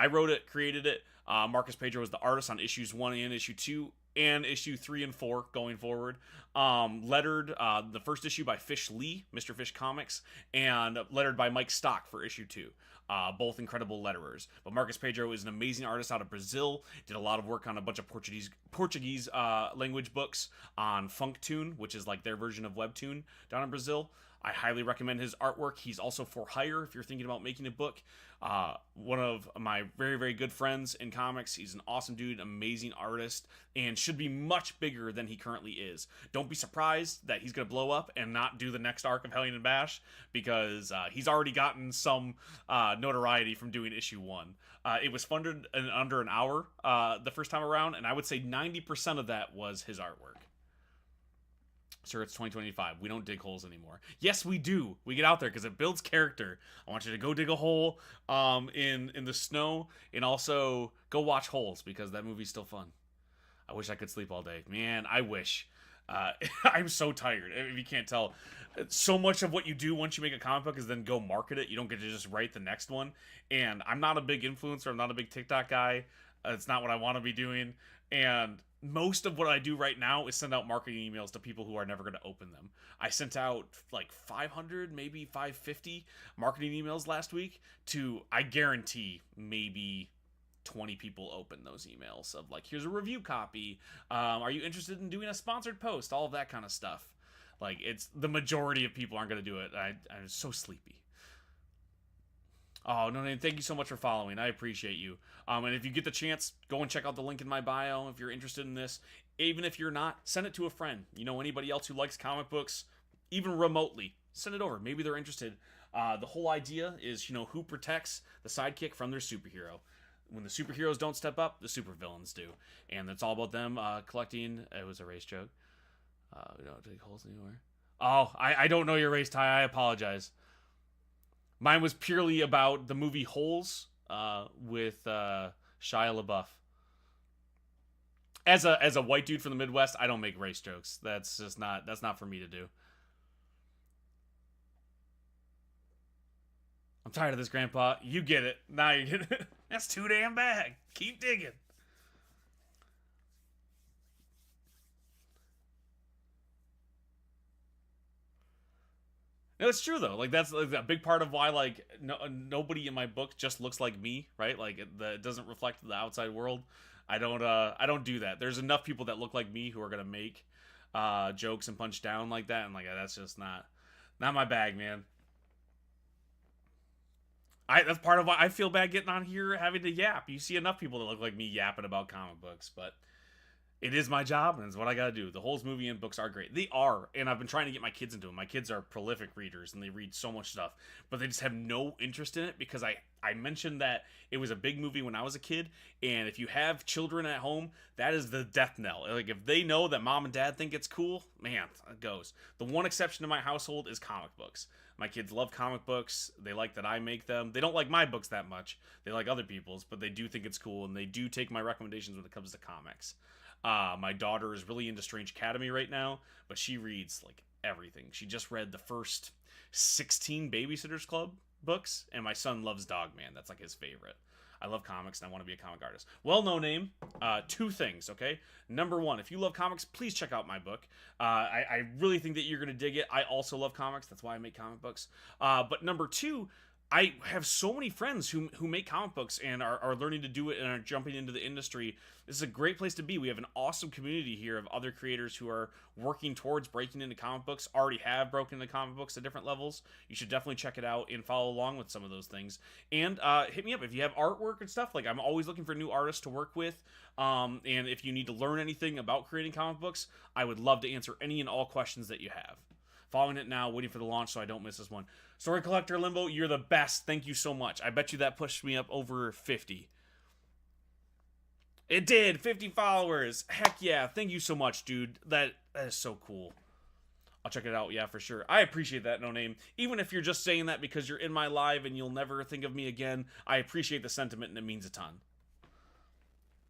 wrote it, created it. Marcus Pedro was the artist on issues 1 and issue 2. and issue 3 and 4 going forward. Lettered the first issue by Fish Lee, Mr. Fish Comics, and lettered by Mike Stock for issue 2. Both incredible letterers. But Marcus Pedro is an amazing artist out of Brazil. Did a lot of work on a bunch of Portuguese language books on Funktune, which is like their version of Webtoon down in Brazil. I highly recommend his artwork. He's also for hire if you're thinking about making a book. One of my very, very good friends in comics. He's an awesome dude, amazing artist, and should be much bigger than he currently is. Don't be surprised that he's going to blow up and not do the next arc of Hellion and Bash, because he's already gotten some notoriety from doing issue 1. It was funded in under an hour the first time around, and I would say 90% of that was his artwork. Sir, it's 2025. We don't dig holes anymore. Yes, we do. We get out there because it builds character. I want you to go dig a hole in the snow, and also go watch Holes, because that movie's still fun. I wish I could sleep all day. Man, I wish. I'm so tired. If you can't tell, so much of what you do once you make a comic book is then go market it. You don't get to just write the next one. And I'm not a big influencer. I'm not a big TikTok guy. It's not what I want to be doing. And most of what I do right now is send out marketing emails to people who are never going to open them. I sent out like 500, maybe 550 marketing emails last week to, I guarantee, maybe 20 people open those emails of like, here's a review copy. Are you interested in doing a sponsored post? All of that kind of stuff. Like, it's the majority of people aren't going to do it. I'm so sleepy. Oh, no, thank you so much for following. I appreciate you. And if you get the chance, go and check out the link in my bio if you're interested in this. Even if you're not, send it to a friend. You know, anybody else who likes comic books, even remotely, send it over. Maybe they're interested. The whole idea is, you know, who protects the sidekick from their superhero? When the superheroes don't step up, the supervillains do. And it's all about them collecting... It was a race joke. We don't dig holes anywhere. Oh, I don't know your race, Ty. I apologize. Mine was purely about the movie Holes with Shia LaBeouf. As a white dude from the Midwest, I don't make race jokes. That's not for me to do. I'm tired of this, Grandpa. You get it. Now you get it. That's too damn bad. Keep digging. No, it's true though. Like, that's like a big part of why, like, nobody in my book just looks like me, right? Like, it doesn't reflect the outside world. I don't do that. There's enough people that look like me who are gonna make jokes and punch down like that, and like, that's just not my bag, man. That's part of why I feel bad getting on here having to yap. You see enough people that look like me yapping about comic books, but it is my job, and it's what I gotta do. The Holes movie and books are great. They are, and I've been trying to get my kids into them. My kids are prolific readers, and they read so much stuff, but they just have no interest in it because I mentioned that it was a big movie when I was a kid, and if you have children at home, that is the death knell. Like, if they know that mom and dad think it's cool, man, it goes. The one exception to my household is comic books. My kids love comic books. They like that I make them. They don't like my books that much. They like other people's, but they do think it's cool, and they do take my recommendations when it comes to comics. My daughter is really into Strange Academy right now, but she reads like everything. She just read the first 16 Babysitters Club books, and my son loves Dogman. That's like his favorite. I love comics, and I want to be a comic artist. Well, no name. Two things, okay? Number one, if you love comics, please check out my book. I really think that you're going to dig it. I also love comics. That's why I make comic books. But number two, I have so many friends who make comic books and are learning to do it and are jumping into the industry. This is a great place to be. We have an awesome community here of other creators who are working towards breaking into comic books, already have broken into comic books at different levels. You should definitely check it out and follow along with some of those things. And hit me up if you have artwork and stuff. Like, I'm always looking for new artists to work with. And if you need to learn anything about creating comic books, I would love to answer any and all questions that you have. Following it now, waiting for the launch so I don't miss this one. Story Collector Limbo, you're the best. Thank you so much. I bet you that pushed me up over 50. It did. 50 followers. Heck yeah. Thank you so much, dude. That is so cool. I'll check it out. Yeah, for sure. I appreciate that, No Name. Even if you're just saying that because you're in my live and you'll never think of me again, I appreciate the sentiment and it means a ton.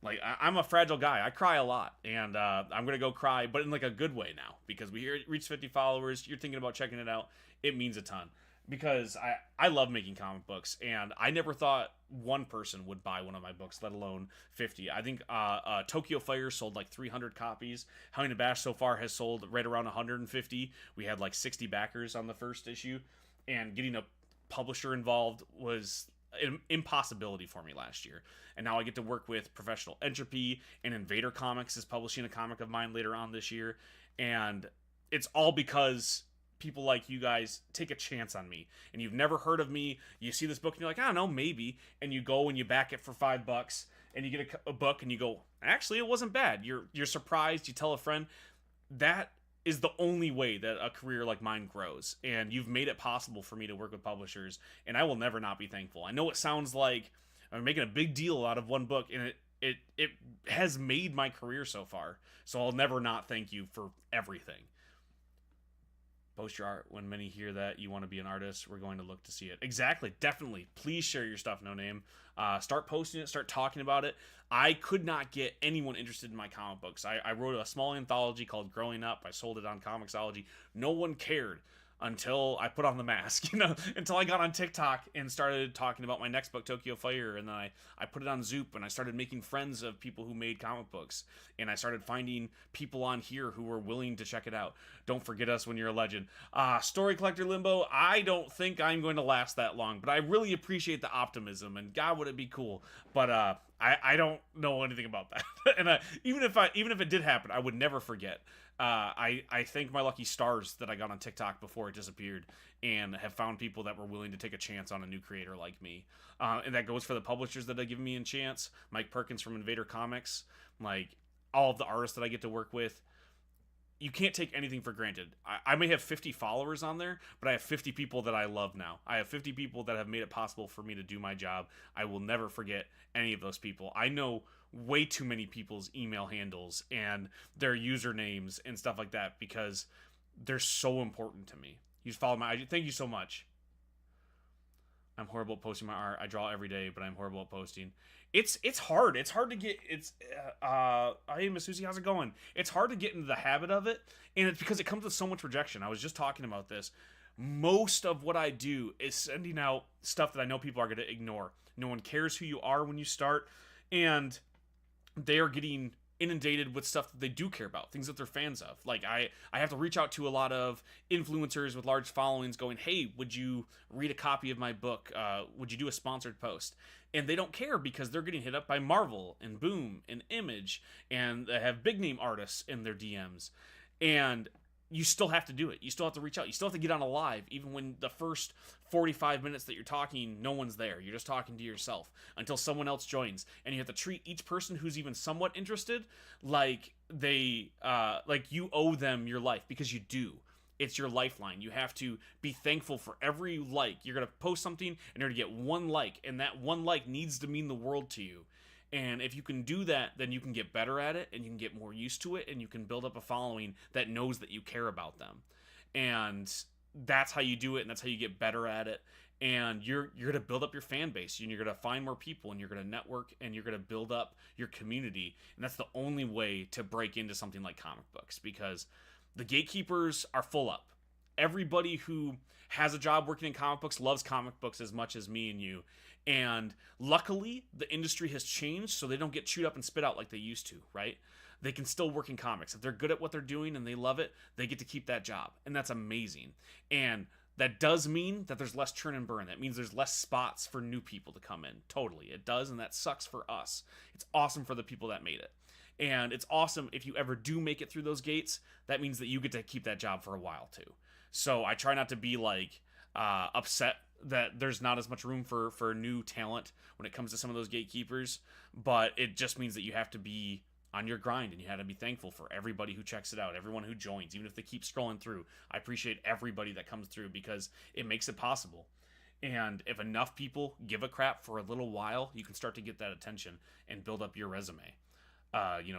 Like, I'm a fragile guy. I cry a lot, and I'm going to go cry, but in, like, a good way now, because we reached 50 followers. You're thinking about checking it out. It means a ton. because I love making comic books, and I never thought one person would buy one of my books, let alone 50. I think Tokyo Fire sold like 300 copies. Hellion and Bash so far has sold right around 150. We had like 60 backers on the first issue, and getting a publisher involved was an impossibility for me last year. And now I get to work with Professional Entropy, and Invader Comics is publishing a comic of mine later on this year. And it's all because people like you guys take a chance on me, and you've never heard of me. You see this book and you're like, I don't know, maybe, and you go and you back it for $5, and you get a book and you go, actually, it wasn't bad. You're surprised. You tell a friend. That is the only way that a career like mine grows, and you've made it possible for me to work with publishers, and I will never not be thankful. I know it sounds like I'm making a big deal out of one book, and it has made my career so far, so I'll never not thank you for everything. Post your art. When many hear that you want to be an artist, we're going to look to see it. Exactly. Definitely. Please share your stuff, No Name. Start posting it. Start talking about it. I could not get anyone interested in my comic books. I wrote a small anthology called Growing Up. I sold it on Comixology. No one cared until I put on the mask, until I got on TikTok and started talking about my next book, Tokyo Fire, and then I put it on Zoop, and I started making friends of people who made comic books, and I started finding people on here who were willing to check it out. Don't forget us when you're a legend. Story Collector Limbo, I don't think I'm going to last that long, but I really appreciate the optimism, and God, would it be cool, but I don't know anything about that. And even if it did happen, I would never forget. I thank my lucky stars that I got on TikTok before it disappeared, and have found people that were willing to take a chance on a new creator like me. And that goes for the publishers that have given me a chance. Mike Perkins from Invader Comics, like all of the artists that I get to work with. You can't take anything for granted. I may have 50 followers on there, but I have 50 people that I love now. I have 50 people that have made it possible for me to do my job. I will never forget any of those people. I know way too many people's email handles and their usernames and stuff like that because they're so important to me. You follow my IG. Thank you so much. I'm horrible at posting my art. I draw every day, but I'm horrible at posting. It's hard. It's hard to get. Hey, Miss Susie, how's it going? It's hard to get into the habit of it, and it's because it comes with so much rejection. I was just talking about this. Most of what I do is sending out stuff that I know people are going to ignore. No one cares who you are when you start, and they are getting inundated with stuff that they do care about, things that they're fans of. Like I have to reach out to a lot of influencers with large followings going, hey, would you read a copy of my book? Would you do a sponsored post? And they don't care because they're getting hit up by Marvel and Boom and Image, and they have big name artists in their DMs. And you still have to do it. You still have to reach out. You still have to get on a live, even when the first 45 minutes that you're talking, no one's there. You're just talking to yourself until someone else joins. And you have to treat each person who's even somewhat interested like like you owe them your life, because you do. It's your lifeline. You have to be thankful for every like. You're going to post something and you're going to get one like, and that one like needs to mean the world to you. And if you can do that, then you can get better at it, and you can get more used to it, and you can build up a following that knows that you care about them. And that's how you do it, and that's how you get better at it. And you're going to build up your fan base, and you're going to find more people, and you're going to network, and you're going to build up your community. And that's the only way to break into something like comic books, because the gatekeepers are full up. Everybody who has a job working in comic books loves comic books as much as me and you. And luckily, the industry has changed, so they don't get chewed up and spit out like they used to, right? They can still work in comics. If they're good at what they're doing and they love it, they get to keep that job. And that's amazing. And that does mean that there's less churn and burn. That means there's less spots for new people to come in. Totally. It does, and that sucks for us. It's awesome for the people that made it. And it's awesome if you ever do make it through those gates. That means that you get to keep that job for a while, too. So I try not to be, upset that there's not as much room for new talent when it comes to some of those gatekeepers, but it just means that you have to be on your grind, and you have to be thankful for everybody who checks it out, everyone who joins, even if they keep scrolling through. I appreciate everybody that comes through because it makes it possible. And if enough people give a crap for a little while, you can start to get that attention and build up your resume.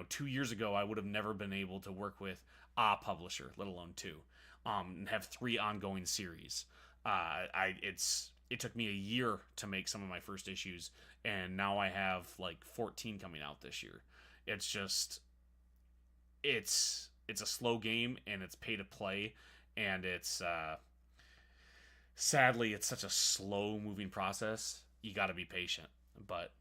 2 years ago, I would have never been able to work with a publisher, let alone two, and have 3 ongoing series. It took me a year to make some of my first issues, and now I have 14 coming out this year. It's just, it's a slow game, and it's pay to play, and it's Sadly, it's such a slow moving process. You got to be patient, but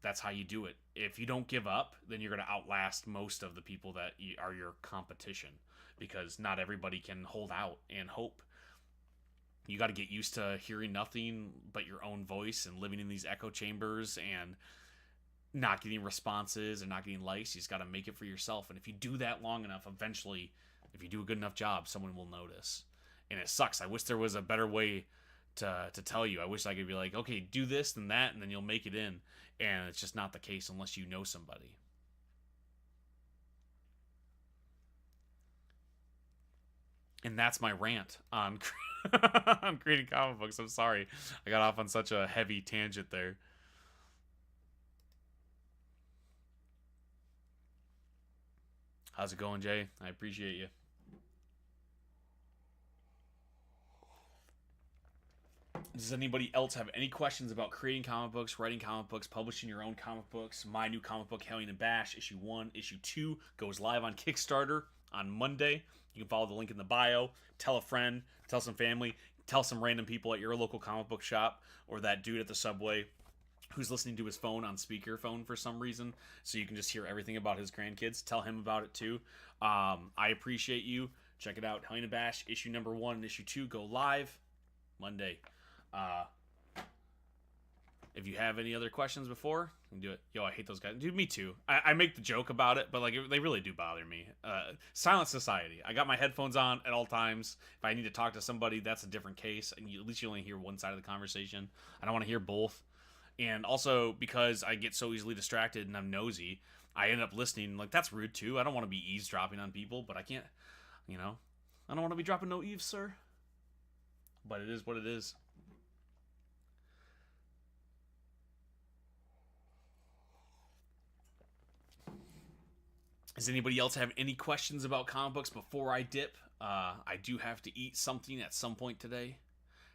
that's how you do it. If you don't give up, then you're going to outlast most of the people that are your competition, because not everybody can hold out and hope. You got to get used to hearing nothing but your own voice and living in these echo chambers and not getting responses and not getting likes. You just got to make it for yourself. And if you do that long enough, eventually, if you do a good enough job, someone will notice. And it sucks. I wish there was a better way to tell you. I wish I could be like, okay, do this, then that, and then you'll make it in. And it's just not the case unless you know somebody. And that's my rant on on creating comic books. I'm sorry, I got off on such a heavy tangent there. How's it going, Jay? I appreciate you. Does anybody else have any questions about creating comic books, writing comic books, publishing your own comic books? My new comic book, Hellion and Bash, issue 1, issue 2, goes live on Kickstarter on Monday. You can follow the link in the bio. Tell a friend, tell some family, tell some random people at your local comic book shop, or that dude at the subway who's listening to his phone on speakerphone for some reason, so you can just hear everything about his grandkids. Tell him about it too. I appreciate you. Check it out. Hellion and Bash, issue number 1 and issue 2 go live Monday. Uh, if you have any other questions before, you can do it. Yo, I hate those guys. Dude, me too. I make the joke about it, but like they really do bother me. Silent society. I got my headphones on at all times. If I need to talk to somebody, that's a different case. And at least you only hear one side of the conversation. I don't want to hear both. And also, because I get so easily distracted and I'm nosy, I end up listening. Like, that's rude too. I don't want to be eavesdropping on people, but I can't, I don't want to be dropping no eaves, sir. But it is what it is. Does anybody else have any questions about comic books before I dip? I do have to eat something at some point today.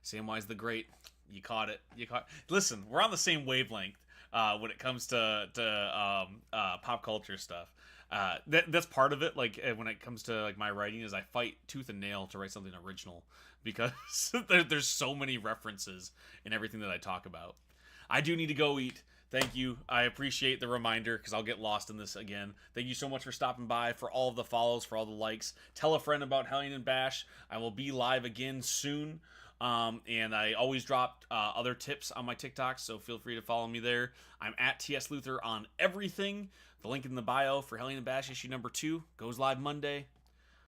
Samwise the Great, you caught it. Listen, we're on the same wavelength when it comes to pop culture stuff. That's part of it. Like when it comes to like my writing, is I fight tooth and nail to write something original because there's so many references in everything that I talk about. I do need to go eat. Thank you. I appreciate the reminder because I'll get lost in this again. Thank you so much for stopping by, for all of the follows, for all the likes. Tell a friend about Hellion and Bash. I will be live again soon. And I always drop other tips on my TikTok, so feel free to follow me there. I'm at T.S. Luther on everything. The link in the bio for Hellion and Bash issue number 2 goes live Monday.